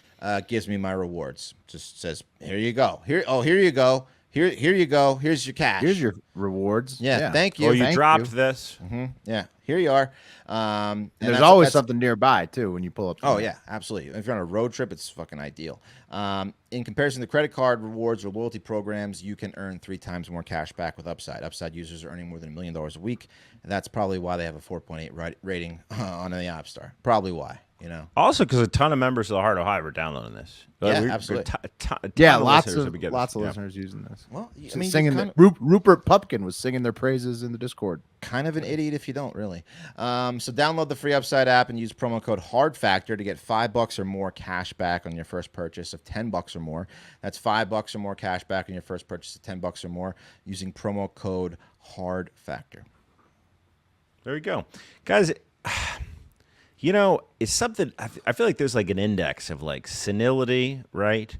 gives me my rewards. Just says, here you go. Here you go. Here you go. Here's your cash. here's your rewards. Yeah, thank you. Or you Thank dropped you. this. Yeah, here you are. And And there's always something nearby too when you pull up. Oh yeah, absolutely. If you're on a road trip, it's fucking ideal. In comparison to credit card rewards or loyalty programs, you can earn 3 times more cash back with Upside. Upside users are earning more than $1 million a week. And that's probably why they have a 4.8 rating on the App Store. Probably why. Also, because a ton of members of the Heart of High were downloading this. Yeah, absolutely. Yeah, of lots listeners of would get lots this. of Yeah. listeners using this. Well, I So mean, singing kind Rupert Pupkin was singing their praises in the Discord. of an idiot if you don't really. So download the free Upside app and use promo code HARDFACTOR to get $5 or more cash back on your first purchase of $10 or more. That's $5 or more cash back on your first purchase of $10 or more using promo code HARDFACTOR. There you go, guys. It's something. I feel like there's like an index of like senility, right,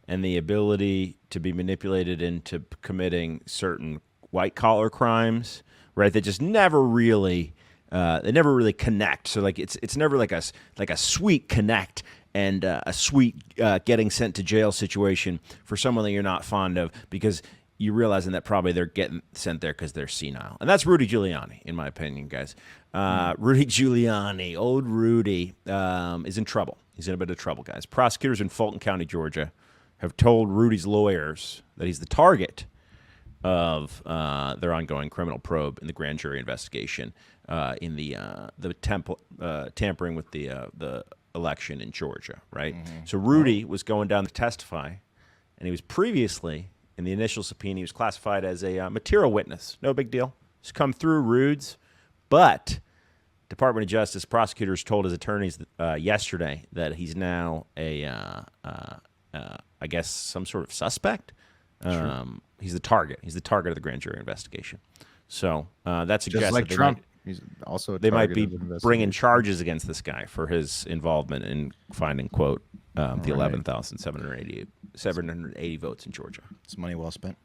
and the ability to be manipulated into committing certain white collar crimes, right? That just never really, they never really connect. So like it's never like a sweet connect and a sweet getting sent to jail situation for someone that you're not fond of because you're realizing that probably they're getting sent there because they're senile. And that's Rudy Giuliani, in my opinion, guys. Rudy Giuliani, old Rudy, is in trouble. He's in a bit of trouble, guys. Prosecutors in Fulton County, Georgia, have told Rudy's lawyers that he's the target of their ongoing criminal probe in the grand jury investigation in the tampering with the election in Georgia, right? So Rudy was going down to testify, and he was previously In the initial subpoena, he was classified as a material witness. No big deal. He's come through Rudes, but Department of Justice prosecutors told his attorneys yesterday that he's now I guess, some sort of suspect. He's the target. He's the target of the grand jury investigation. So that suggests Just like that Trump. He's also a they might target be of investigation. bringing charges against this guy for his involvement in finding, quote, the 11,780 votes in Georgia. It's money well spent.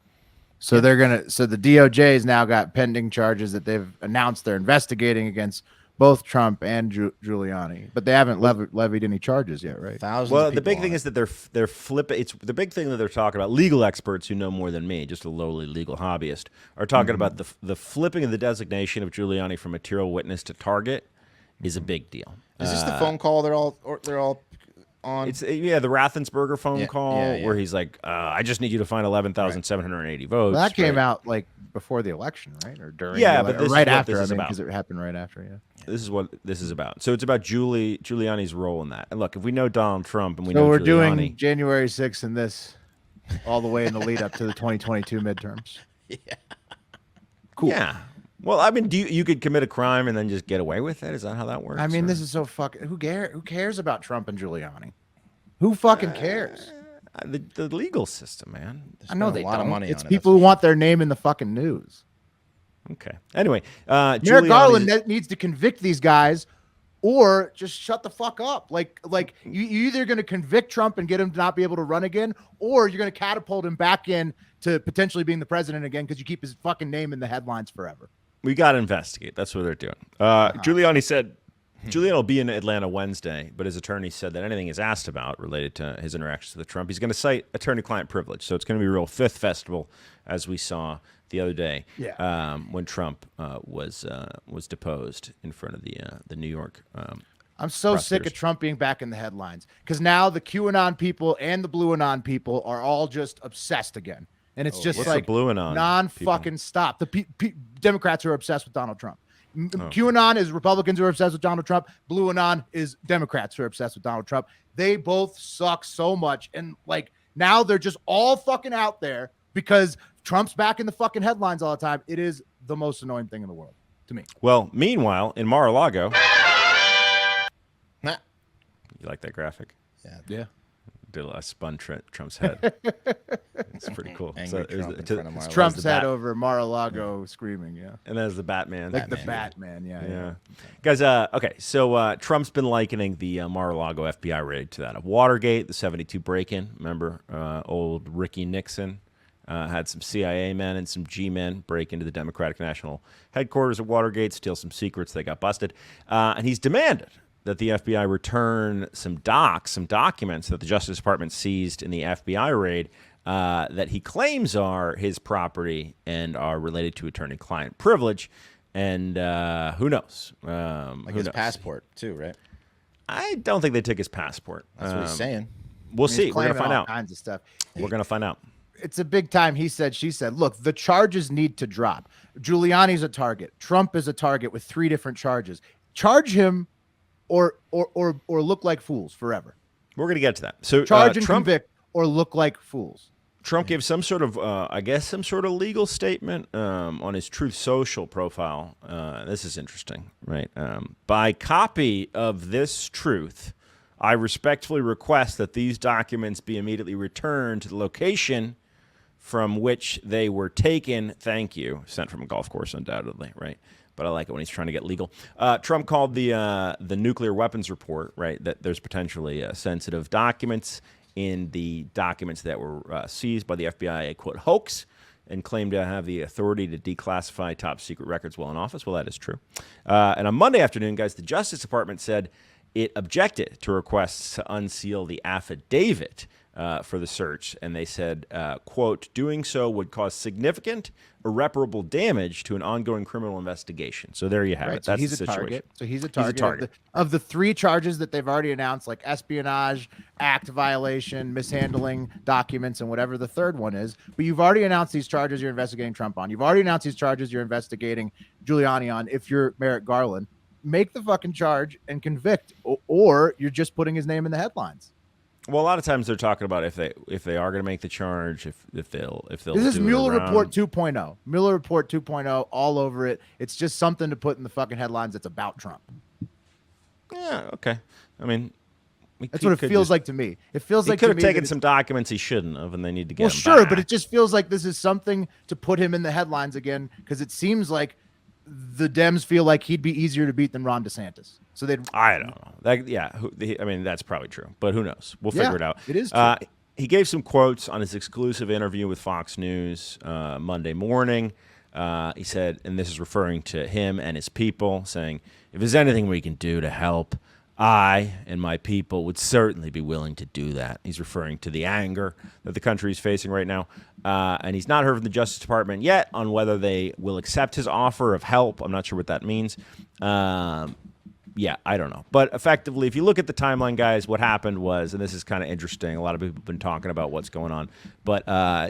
So they're gonna. So the DOJ's now got pending charges that they've announced they're investigating against both Trump and Giuliani, but they haven't levied any charges yet, right? Thousands. Well, of the people big on thing it. is that they're flipping. It's the big thing that they're talking about. Legal experts who know more than me, just a lowly legal hobbyist, are talking about the flipping of the designation of Giuliani from material witness to target is a big deal. Is this the phone call they're all on? It's the Rathensberger phone Yeah, call yeah. where he's like, "I just need you to find 11,780 votes." Well, that came right? out like before the election, right? Or during? Yeah, the but ele- or this right is what after. this I is mean, about. because it happened right after. Yeah. This is what this is about. So it's about Giuliani's role in that. And look, if we know Donald Trump and we So know we're Giuliani, doing January 6th and this all the way in the lead up to the 2022 midterms. Cool. Yeah. Well, I mean, you could commit a crime and then just get away with it? Is that how that works? I mean, or- this is so fucking. Who cares about Trump and Giuliani? Who fucking cares? the legal system, man. I know spent a they lot of don't. money It's on it, people who want their name in the fucking news. Okay. Anyway, Merrick Giuliani's- Garland needs to convict these guys, or just shut the fuck up. Like you either going to convict Trump and get him to not be able to run again, or you're going to catapult him back in to potentially being the president again because you keep his fucking name in the headlines forever. we got to investigate. That's what they're doing. Giuliani said Giuliani will be in Atlanta Wednesday, but his attorney said that anything he's asked about related to his interactions with Trump, he's going to cite attorney-client privilege. So it's going to be a real fifth festival, as we saw the other day when Trump was deposed in front of the New York. I'm so sick of prosecutors. Trump being back in the headlines because now the QAnon people and the Blue Anon people are all just obsessed again. And it's just what's the like Blue Anon non-fucking stop. The Democrats are obsessed with Donald Trump. Oh. QAnon is Republicans who are obsessed with Donald Trump. Blue Anon is Democrats who are obsessed with Donald Trump. They both suck so much. And like now they're just all fucking out there because Trump's back in the fucking headlines all the time. It is the most annoying thing in the world to me. Well, meanwhile, in Mar-a-Lago, Nah. you like that graphic? Yeah. I spun Trump's head. It's pretty cool. Angry it was Trump in to- front of Mar-a-Lago. Trump's the head bat. over Mar-a-Lago screaming. Yeah. And there's the Batman. Like the Batman. Yeah. Yeah. Guys, okay, so Trump's been likening the Mar-a-Lago FBI raid to that of Watergate, the 72 break-in. Remember, old Ricky Nixon had some CIA men and some G-men break into the Democratic National Headquarters at Watergate, steal some secrets. They got busted. And he's demanded that the FBI return some documents that the Justice Department seized in the FBI raid that he claims are his property and are related to attorney-client privilege. And who knows? Like Who his knows? passport too, right? I don't think they took his passport. That's what he's saying. We'll He's see. We're claiming gonna find all out. kinds of stuff. We're gonna find out. It's a big time. He said, she said, look, the charges need to drop. Giuliani's a target. Trump is a target with 3 different charges. Charge him or look like fools forever. We're gonna get to that. So Charge and Trump convict or look like fools. Trump gave some sort of, I guess, some sort of legal statement on his Truth Social profile. This is interesting, right? By copy of this truth, I respectfully request that these documents be immediately returned to the location from which they were taken. Thank you. Sent from a golf course, undoubtedly, right? But I like it when he's trying to get legal. Trump called the nuclear weapons report, right, that there's potentially sensitive documents in the documents that were seized by the FBI, a quote, hoax, and claimed to have the authority to declassify top secret records while in office. Well, that is true. And on Monday afternoon, guys, the Justice Department said it objected to requests to unseal the affidavit for the search. And they said, quote, doing so would cause significant irreparable damage to an ongoing criminal investigation. So there you have it. So That's he's the a situation. target. So he's a target. target. Of the 3 charges that they've already announced, like espionage, act violation, mishandling documents, and whatever the third one is. But you've already announced these charges you're investigating Trump on. You've already announced these charges you're investigating Giuliani on. If you're Merrick Garland, make the fucking charge and convict, or you're just putting his name in the headlines. Well, a lot of times they're talking about if they are going to make the charge, if they'll This do is it Mueller around. Report 2.0. Mueller Report 2.0 all over it. It's just something to put in the fucking headlines that's about Trump. Yeah, okay. I mean, That's what it feels like to me. It feels He like could to have me taken that some documents he shouldn't have, and they need to get well, him sure, back. but it just feels like this is something to put him in the headlines again because it seems like the Dems feel like he'd be easier to beat than Ron DeSantis. So they'd. I don't know. I mean, that's probably true, but who knows? We'll figure it out. It is true. He gave some quotes on his exclusive interview with Fox News Monday morning. He said, and this is referring to him and his people, saying, if there's anything we can do to help, I and my people would certainly be willing to do that. He's referring to the anger that the country is facing right now. And he's not heard from the Justice Department yet on whether they will accept his offer of help. I'm not sure what that means. Yeah, I don't know. But effectively, if you look at the timeline, guys, what happened was, and this is kind of interesting, a lot of people have been talking about what's going on. But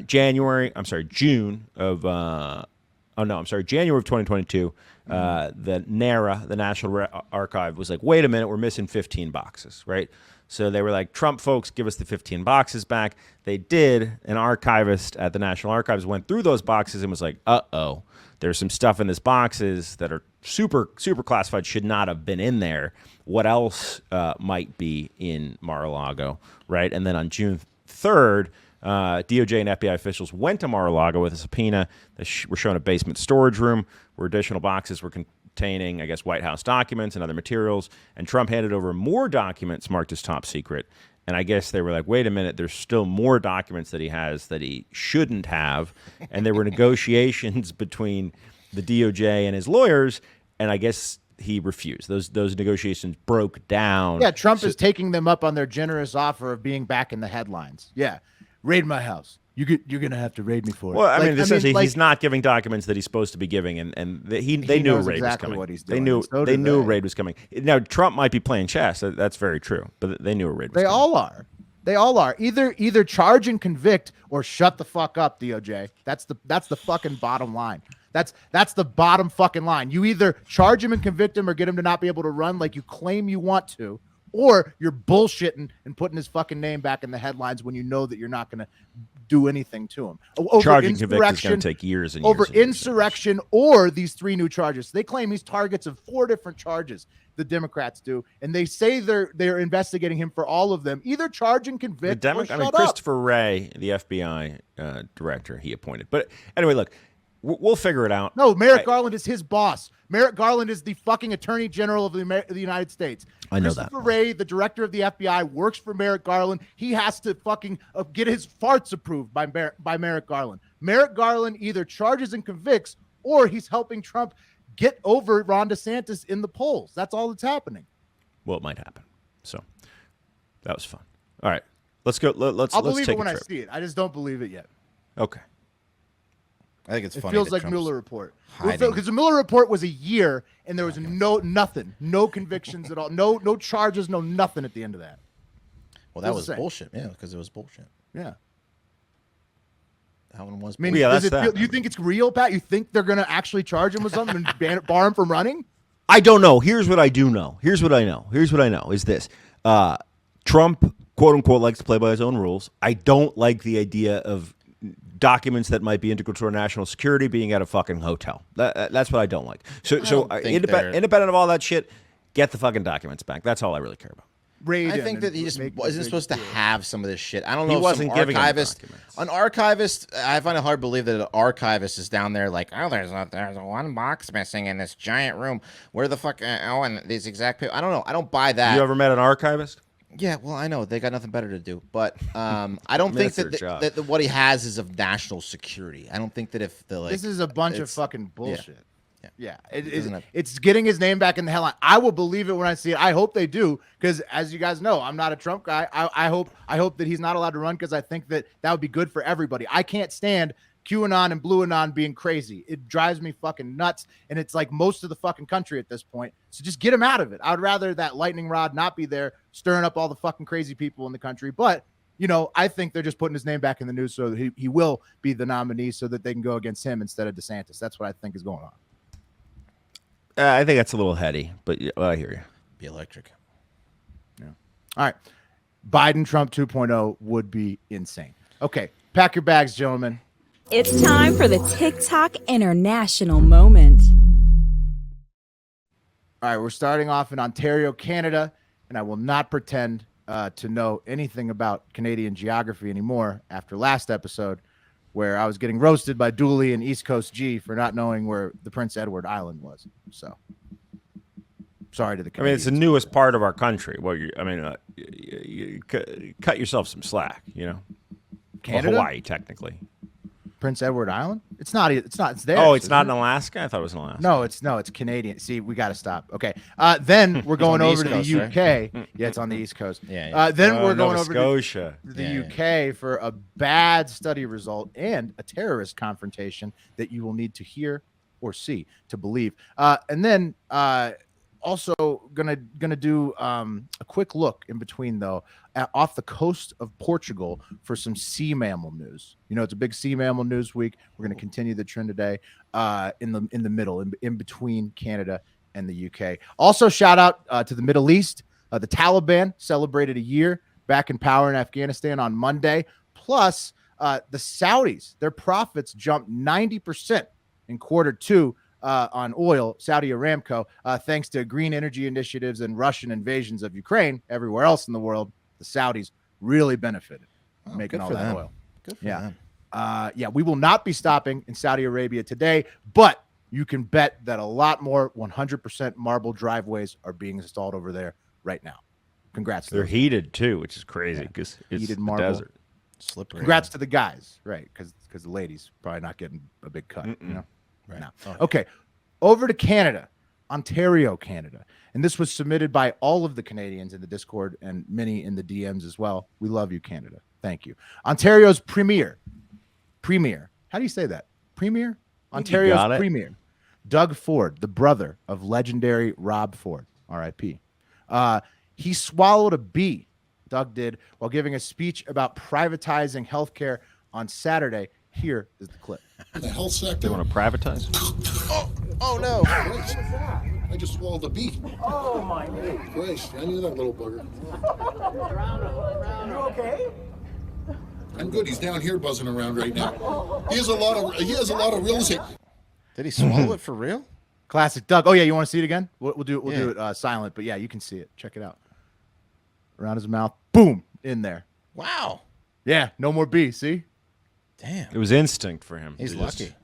January of 2022, the NARA, the National Archive, was like, wait a minute, we're missing 15 boxes, right? So they were like, Trump folks, give us the 15 boxes back. They did. An archivist at the National Archives went through those boxes and was like, uh-oh, there's some stuff in these boxes that are super, super classified, should not have been in there. What else might be in Mar-a-Lago, right? And then on June 3rd, DOJ and FBI officials went to Mar-a-Lago with a subpoena that were shown a basement storage room where additional boxes were containing, I guess, White House documents and other materials. And Trump handed over more documents marked as top secret. And I guess they were like, wait a minute, there's still more documents that he has that he shouldn't have. And there were negotiations between the DOJ and his lawyers. And I guess he refused. Those negotiations broke down. Yeah, Trump is taking them up on their generous offer of being back in the headlines. Yeah, raid my house. You're gonna have to raid me for it. Well, I mean, essentially, he's not giving documents that he's supposed to be giving, and they knew a raid exactly was coming. what he's They doing, knew and so a raid was coming. Now Trump might be playing chess. That's very true, but they knew a raid was They coming. all are. They all are. Either charge and convict or shut the fuck up, DOJ. That's the fucking bottom line. That's the bottom fucking line. You either charge him and convict him or get him to not be able to run like you claim you want to, or you're bullshitting and putting his fucking name back in the headlines when you know that you're not going to do anything to him. Over Charging convict is going to take years and years. Over and years insurrection or these 3 new charges. They claim he's targets of 4 different charges, the Democrats do, and they say they're investigating him for all of them. Either charge and convict or shut up. Christopher Wray, the FBI director, he appointed. But anyway, look, we'll figure it out. No, Merrick Garland is his boss. Merrick Garland is the fucking Attorney General of the United States. I know that. Christopher Wray, the director of the FBI, works for Merrick Garland. He has to fucking get his farts approved by Merrick Garland. Merrick Garland either charges and convicts, or he's helping Trump get over Ron DeSantis in the polls. That's all that's happening. Well, it might happen. So that was fun. All right, let's go. I'll believe take it when a I trip. see it. I just don't believe it yet. Okay. I think it's It funny. feels that like Trump's Mueller report hiding. because the Mueller report was a year and there was nothing, no convictions at all, no charges, no nothing at the end of that. Well, that Feels was the same. bullshit. Yeah, because it was bullshit. Yeah. That one was. I mean, Yeah, does that's that. you think it's real, Pat? You think they're gonna actually charge him with something and bar him from running? I don't know. Here's what I do know. Here's what I know is this. Trump, quote unquote, likes to play by his own rules. I don't like the idea of documents that might be integral to our national security being at a fucking hotel. That's what I don't like. So independent of all that shit, get the fucking documents back. That's all I really care about. Raid I him think and that he just make wasn't a supposed to big deal. have some of this shit. I don't He know. wasn't If some giving him archivist, documents. an archivist. I find it hard to believe that an archivist is down there like, oh, there's one box missing in this giant room. Where the fuck? Oh, and these exact people. I don't know. I don't buy that. You ever met an archivist? Yeah, well, I know they got nothing better to do, but I don't think that's their that, job. that what he has is of national security. I don't think that if the like This is a bunch of it's- fucking bullshit. Yeah. Yeah, it's getting his name back in the headline. I will believe it when I see it. I hope they do, because as you guys know, I'm not a Trump guy. I hope that he's not allowed to run, because I think that would be good for everybody. I can't stand QAnon and Blue Anon being crazy. It drives me fucking nuts, and it's like most of the fucking country at this point. So just get him out of it. I'd rather that lightning rod not be there, stirring up all the fucking crazy people in the country. But I think they're just putting his name back in the news so that he will be the nominee, so that they can go against him instead of DeSantis. That's what I think is going on. I think that's a little heady, but I hear you. be electric. All right. Biden Trump 2.0 would be insane. Okay, pack your bags, gentlemen. It's time for the TikTok International Moment. All right, we're starting off in Ontario, Canada, and I will not pretend to know anything about Canadian geography anymore after last episode, where I was getting roasted by Dooley and East Coast G for not knowing where the Prince Edward Island was. So, sorry to the Canadians. It's the newest part of our country. Well, you cut yourself some slack, Canada? Well, Hawaii, technically. Prince Edward Island? It's not. It's there. Oh, it's not in Alaska? I thought it was in Alaska. No, it's Canadian. See, we got to stop. Okay. Then we're going over to the UK. Right? Yeah, it's on the East Coast. Yeah. Then we're Nova going over Scotia. to the UK for a bad study result and a terrorist confrontation that you will need to hear or see to believe. And then also gonna do a quick look in between though off the coast of Portugal for some sea mammal news. It's a big sea mammal news week. We're gonna continue the trend today in the middle, in between Canada and the UK. Also, shout out to the Middle East. The Taliban celebrated a year back in power in Afghanistan on Monday. Plus, the Saudis, their profits jumped 90% in Q2 on oil, Saudi Aramco, thanks to green energy initiatives and Russian invasions of Ukraine. Everywhere else in the world, the Saudis really benefited making all that oil. Good for them. We will not be stopping in Saudi Arabia today, but you can bet that a lot more 100% marble driveways are being installed over there right now. Congrats. They're heated too, which is crazy because it's heated the marble. desert. Slippery. Congrats to the guys, right? Because the ladies probably not getting a big cut, Right. No. Okay, over to Canada, Ontario, Canada. And this was submitted by all of the Canadians in the Discord and many in the DMs as well. We love you, Canada. Thank you. Ontario's premier. How do you say that? Premier? Ontario's premier. Doug Ford, the brother of legendary Rob Ford, R.I.P. He swallowed a bee, Doug did, while giving a speech about privatizing healthcare on Saturday. Here is the clip. The health sector. They want to privatize? Oh no! Christ. I just swallowed a bee. Oh my God. Christ, I knew that little bugger. You okay? I'm good. He's down here buzzing around right now. He has a lot of real estate. Did he swallow it for real? Classic Doug. Oh yeah, you want to see it again? We'll do it silent, but yeah, you can see it. Check it out. Around his mouth, boom, in there. Wow. Yeah, no more bee. See? Damn. It was instinct for him. He's to just lucky.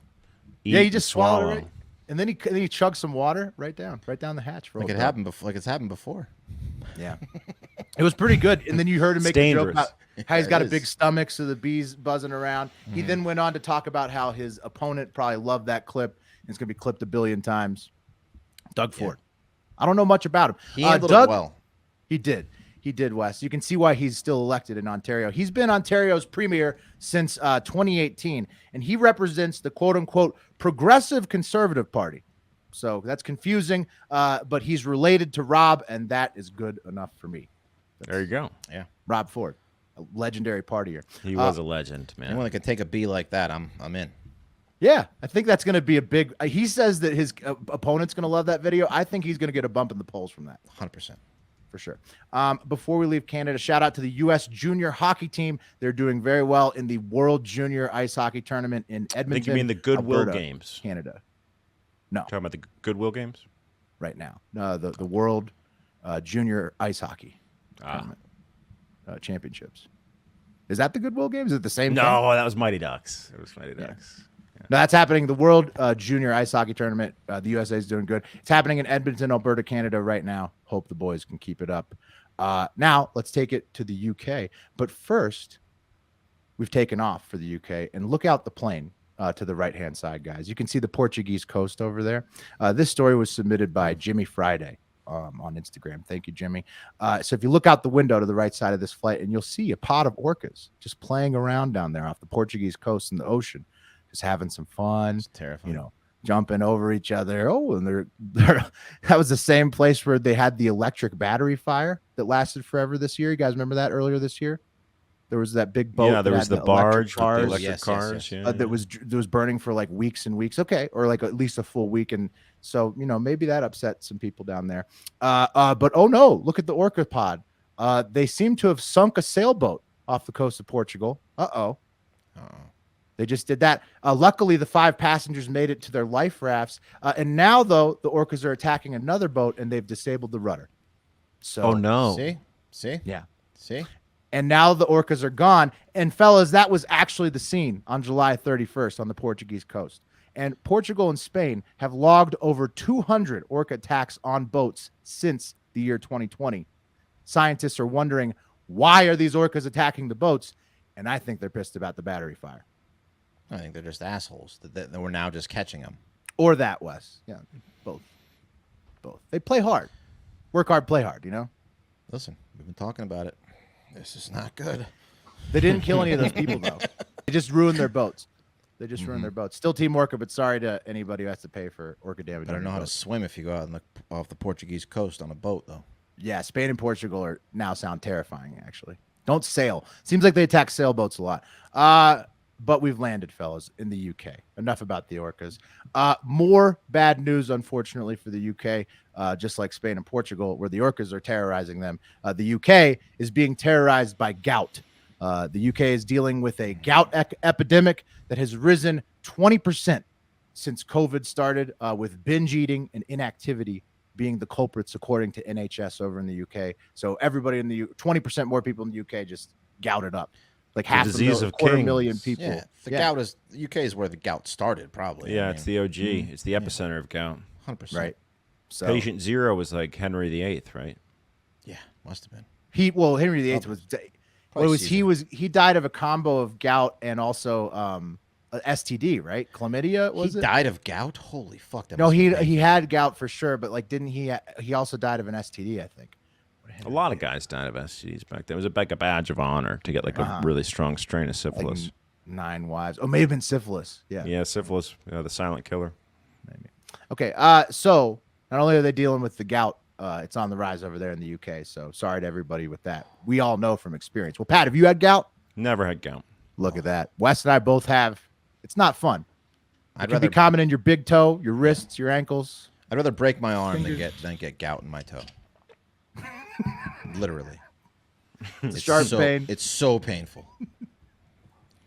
Yeah, he eat just and swallowed swallow. it, right? And then he chugged some water right down the hatch. For Like old it Doug. happened before. Like it's happened before. Yeah, it was pretty good. And then you heard him make a joke dangerous. about how he's Yeah, got it a big is. stomach, so the bees buzzing around. He then went on to talk about how his opponent probably loved that clip. And it's gonna be clipped a billion times. Doug Ford. I don't know much about him. He handled Doug, it well. He did, Wes. You can see why he's still elected in Ontario. He's been Ontario's premier since 2018, and he represents the quote-unquote progressive conservative party. So that's confusing, but he's related to Rob, and that is good enough for me. There you go. Yeah. Rob Ford, a legendary partier. He was a legend, man. Anyone that can take a bee like that, I'm in. Yeah, I think that's going to be a big. He says that his opponent's going to love that video. I think he's going to get a bump in the polls from that. 100%. For sure. Before we leave Canada, shout out to the U.S. junior hockey team. They're doing very well in the World Junior Ice Hockey Tournament in Edmonton. I think you mean the Goodwill Alberta, Games. Canada. No, Talking about the Goodwill Games? right now. No, the World Junior Ice Hockey Tournament Championships. Is that the Goodwill Games? Is it the same thing? No, that was Mighty Ducks. It was Mighty Ducks. No, that's happening. The World Junior Ice Hockey Tournament. The USA is doing good. It's happening in Edmonton, Alberta, Canada right now. Hope the boys can keep it up. Now, let's take it to the UK. But first, we've taken off for the UK. And look out the plane to the right-hand side, guys. You can see the Portuguese coast over there. This story was submitted by Jimmy Friday on Instagram. Thank you, Jimmy. So if you look out the window to the right side of this flight, and you'll see a pod of orcas just playing around down there off the Portuguese coast in the ocean. Just having some fun, It's terrifying. jumping over each other. Oh, and they're that was the same place where they had the electric battery fire that lasted forever this year. You guys remember that earlier this year? There was that big boat. Yeah, there that was had the barge with the cars, electric Yes, cars. yes. Yeah, that was burning for like weeks and weeks. Okay, or like at least a full week. And so maybe that upset some people down there. But oh no, look at the orca pod They seem to have sunk a sailboat off the coast of Portugal. Uh-oh. They just did that. Luckily, the 5 passengers made it to their life rafts. And now, though, the orcas are attacking another boat, and they've disabled the rudder. So, Oh, no. See? Yeah. See? And now the orcas are gone. And, fellas, that was actually the scene on July 31st on the Portuguese coast. And Portugal and Spain have logged over 200 orca attacks on boats since the year 2020. Scientists are wondering, why are these orcas attacking the boats? And I think they're pissed about the battery fire. I think they're just assholes that we're now just catching them. Or that, Wes. Yeah, both. They play hard. Work hard, play hard, you know? Listen, we've been talking about it. This is not good. They didn't kill any of those people, though. They just ruined their boats. Still Team Orca, but sorry to anybody who has to pay for orca damage. Better know how to swim if you go out off the Portuguese coast on a boat, though. Yeah, Spain and Portugal now sound terrifying, actually. Don't sail. Seems like they attack sailboats a lot. But we've landed, fellas, in the UK. Enough about the orcas. More bad news, unfortunately, for the UK, just like Spain and Portugal, where the orcas are terrorizing them. The UK is being terrorized by gout. The UK is dealing with a gout epidemic that has risen 20% since COVID started, with binge eating and inactivity being the culprits, according to NHS over in the UK. So everybody in the 20% more people in the UK just gouted up. Like half disease of quarter kings. million people. Yeah, gout is the UK is where the gout started, probably. Yeah, it's the OG. It's the epicenter of gout. 100%. Right. So Patient zero was like Henry VIII, right? Yeah, must have been. Henry VIII he died of a combo of gout and also STD, right? Chlamydia, was he it? died of gout? Holy fuck. That No, must he have been- had gout for sure, but like didn't he also died of an STD, I think. A lot of guys died of STDs back then. It was like a badge of honor to get like a really strong strain of syphilis. Like 9 wives. Oh, may have been syphilis. Yeah. Yeah, syphilis, the silent killer. Maybe. Okay. So not only are they dealing with the gout, it's on the rise over there in the UK. So sorry to everybody with that. We all know from experience. Well, Pat, have you had gout? Never had gout. Look at that. Wes and I both have. It's not fun. I'd It can rather be common in your big toe, your wrists, your ankles. I'd rather break my arm than get gout in my toe. Literally. It's sharp pain. It's so painful.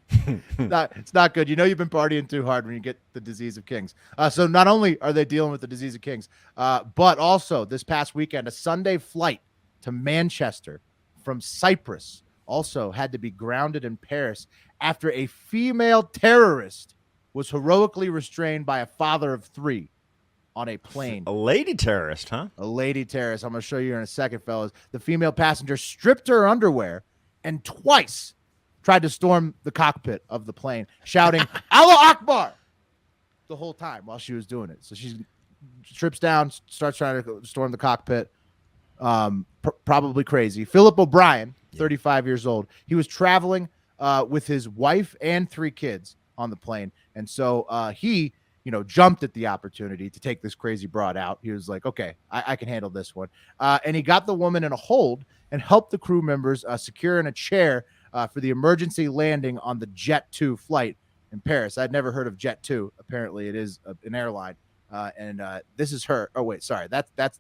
It's not good. You know you've been partying too hard when you get the disease of kings. So not only are they dealing with the disease of kings, but also this past weekend, a Sunday flight to Manchester from Cyprus also had to be grounded in Paris after a female terrorist was heroically restrained by a father of 3 on a plane. A lady terrorist, huh? A lady terrorist. I'm going to show you in a second, fellas. The female passenger stripped her underwear and twice tried to storm the cockpit of the plane, shouting, Allah Akbar, the whole time while she was doing it. So she strips down, starts trying to storm the cockpit. Probably crazy. Philip O'Brien, 35 years old. He was traveling with his wife and 3 kids on the plane. And so he jumped at the opportunity to take this crazy broad out. He was like, okay, I can handle this one. And he got the woman in a hold and helped the crew members secure in a chair for the emergency landing on the Jet 2 flight in Paris. I'd never heard of Jet 2. Apparently it is an airline. And this is her. Oh, wait, sorry. That's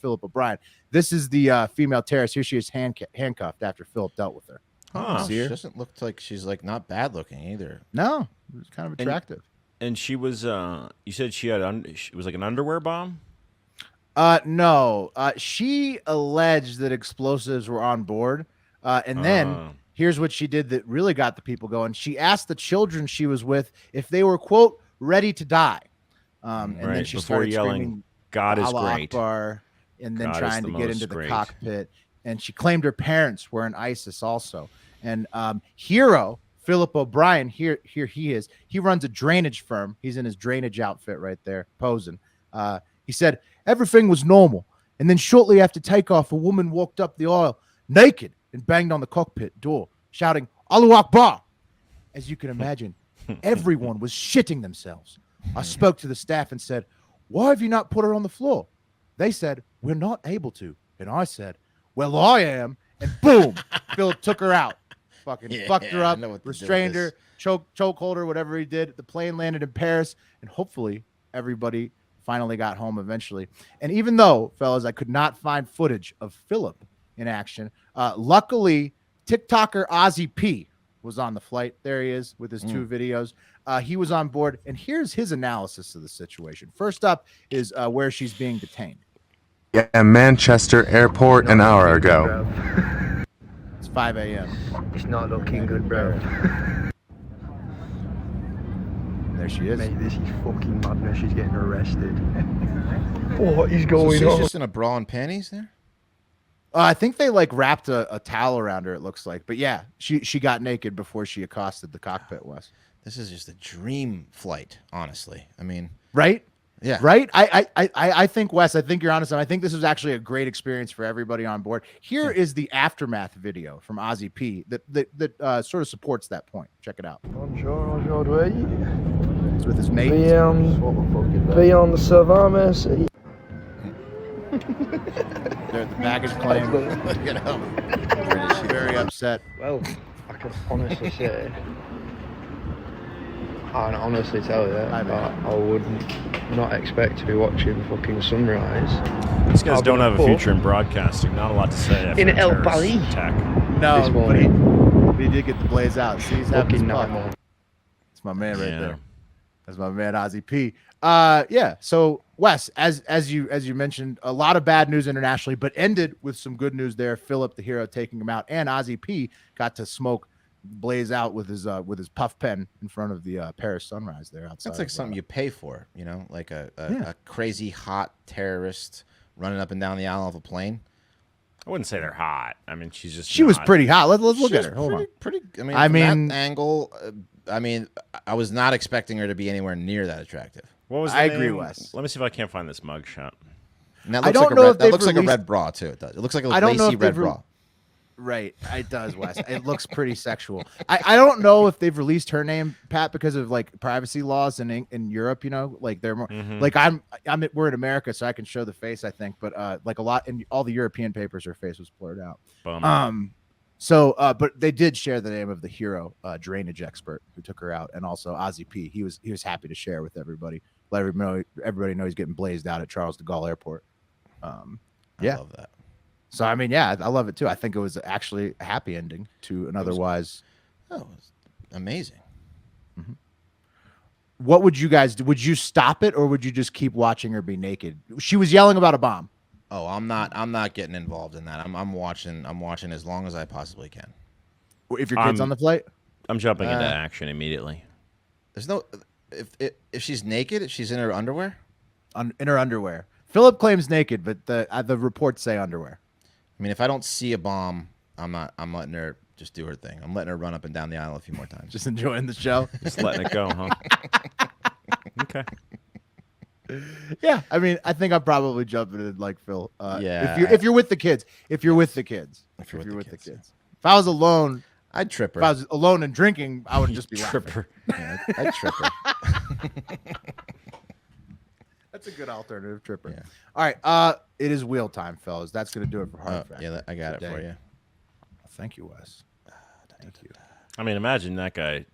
Philip O'Brien. This is the female terrorist. Here she is handcuffed after Philip dealt with her. Huh. See her? She doesn't look like she's like not bad looking either. No, it was kind of attractive. And she was, you said she had, it was like an underwear bomb? No. She alleged that explosives were on board. And then here's what she did that really got the people going. She asked the children she was with if they were, quote, ready to die. And then she before started yelling, screaming, God is Allah great. Akbar, and then God is trying the to get most into the great. cockpit. And she claimed her parents were in ISIS also. And Hero, Philip O'Brien, here he is. He runs a drainage firm. He's in his drainage outfit right there, posing. He said, everything was normal. And then shortly after takeoff, a woman walked up the aisle naked and banged on the cockpit door, shouting, Allahu Akbar. As you can imagine, everyone was shitting themselves. I spoke to the staff and said, why have you not put her on the floor? They said, we're not able to. And I said, well, I am. And boom, Philip took her out. Fucking fucked her up, restrained her, chokehold her, whatever he did. The plane landed in Paris, and hopefully everybody finally got home eventually. And even though, fellas, I could not find footage of Philip in action. Luckily, TikToker Ozzy P was on the flight. There he is with his 2 videos. He was on board, and here's his analysis of the situation. First up is where she's being detained. Yeah, Manchester Airport an hour ago. It's 5 a.m. It's not looking good, bro. There she is. Mate, this is fucking madness. She's getting arrested. What is going She's on? just in a bra and panties there. I think they like wrapped a towel around her, it looks like. But yeah, she got naked before she accosted the cockpit, Wes. This is just a dream flight, honestly. I mean, right? Yeah. Right? I think, Wes, I think you're honest. And I think this was actually a great experience for everybody on board. Here is the aftermath video from Ozzy P that sort of supports that point. Check it out. Bonjour, aujourd'hui. It's with his mate. Be on the Savannah. They're at the baggage claim. You know, very upset. Well, I can honestly say, I can honestly tell you that I would not expect to be watching fucking sunrise. These guys don't have a future in broadcasting. Not a lot to say after In a El terrorist Paris. attack. No, This but morning. he did get the blaze out. See, he's having Fucking his fun. nightmare. That's my man right Yeah. there. That's my man Ozzy P. Yeah. So Wes, as you mentioned, a lot of bad news internationally, but ended with some good news there. Philip the hero taking him out, and Ozzy P got to smoke blaze out with his puff pen in front of the Paris sunrise there outside. That's like something you pay for, you know, like a crazy hot terrorist running up and down the aisle of a plane. I wouldn't say they're hot. I mean, she was pretty hot. Let's look at her. Hold on. Pretty. I mean, from that angle. I mean, I was not expecting her to be anywhere near that attractive. What was? I the agree, name? Wes. Let me see if I can't find this mug shot. And that I looks don't like know a if red, that they've looks like a released- red bra too. It does. It looks like a I don't know lacy if red they've bra. Right, it does, Wes. It looks pretty sexual. I don't know if they've released her name, Pat, because of like privacy laws in Europe. You know, like they're more like we're in America, so I can show the face. I think, but like a lot in all the European papers, her face was blurred out. Bummer. But they did share the name of the hero, drainage expert who took her out, and also Ozzy P. He was happy to share with everybody, let everybody know he's getting blazed out at Charles de Gaulle Airport. I yeah. love that. So I mean, yeah, I love it too. I think it was actually a happy ending to an otherwise. Oh, it was amazing. What would you guys do? Would you stop it, or would you just keep watching her be naked? She was yelling about a bomb. Oh, I'm not getting involved in that. I'm watching as long as I possibly can. If your kid's on the flight, I'm jumping into action immediately. There's no if she's naked, she's in her underwear. in her underwear. Philip claims naked, but the reports say underwear. I mean, if I don't see a bomb, I'm letting her just do her thing. I'm letting her run up and down the aisle a few more times. Just enjoying the show. Just letting it go, huh? Okay. Yeah, I mean, I think I'm probably jumping in like Phil. Yeah. If you're with the kids, if you're with the kids. If I was alone, I'd trip her. If I was alone and drinking, I would just be laughing. Tripper. Yeah, I'd trip her. That's a good alternative, tripper. Yeah. All right, it is wheel time, fellas. That's gonna do it for Hard Fact. Yeah, I got it for you. Thank you, Wes. Thank you. I mean, imagine that guy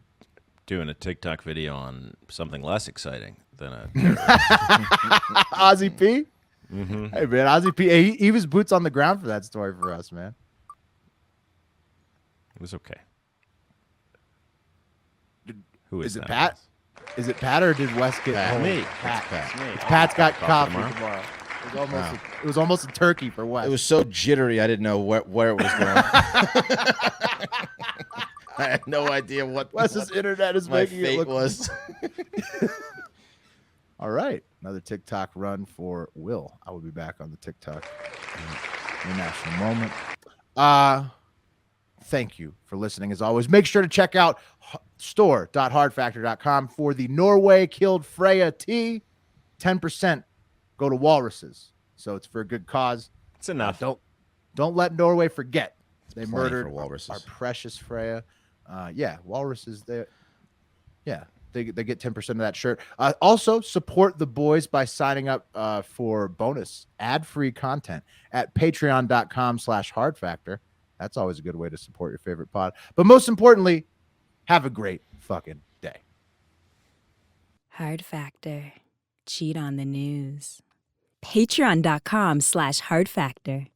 doing a TikTok video on something less exciting than a Ozzy P. Mm-hmm. Hey man, Ozzy P. Hey, he was boots on the ground for that story for us, man. It was okay. Who Is it that? Pat? Is it Pat or did Wes get Pat. home? Me. Pat. Pat. Me. Pat's got Coffee coffee tomorrow. tomorrow. It was almost a turkey for Wes. It was so jittery, I didn't know where it was going. I had no idea what Wes's internet is my making it fate look. was. All right, another TikTok run for Will. I will be back on the TikTok International Moment. Thank you for listening. As always, make sure to check out store.hardfactor.com for the Norway Killed Freya tea. 10% go to walruses, so it's for a good cause. It's enough. Don't let Norway forget they plenty murdered for walruses. our precious Freya. Yeah, walruses. They get 10% of that shirt. Also, support the boys by signing up for bonus ad-free content at patreon.com/hardfactor. That's always a good way to support your favorite pod. But most importantly, have a great fucking day. Hard Factor. Cheat on the news. Patreon.com/hardfactor.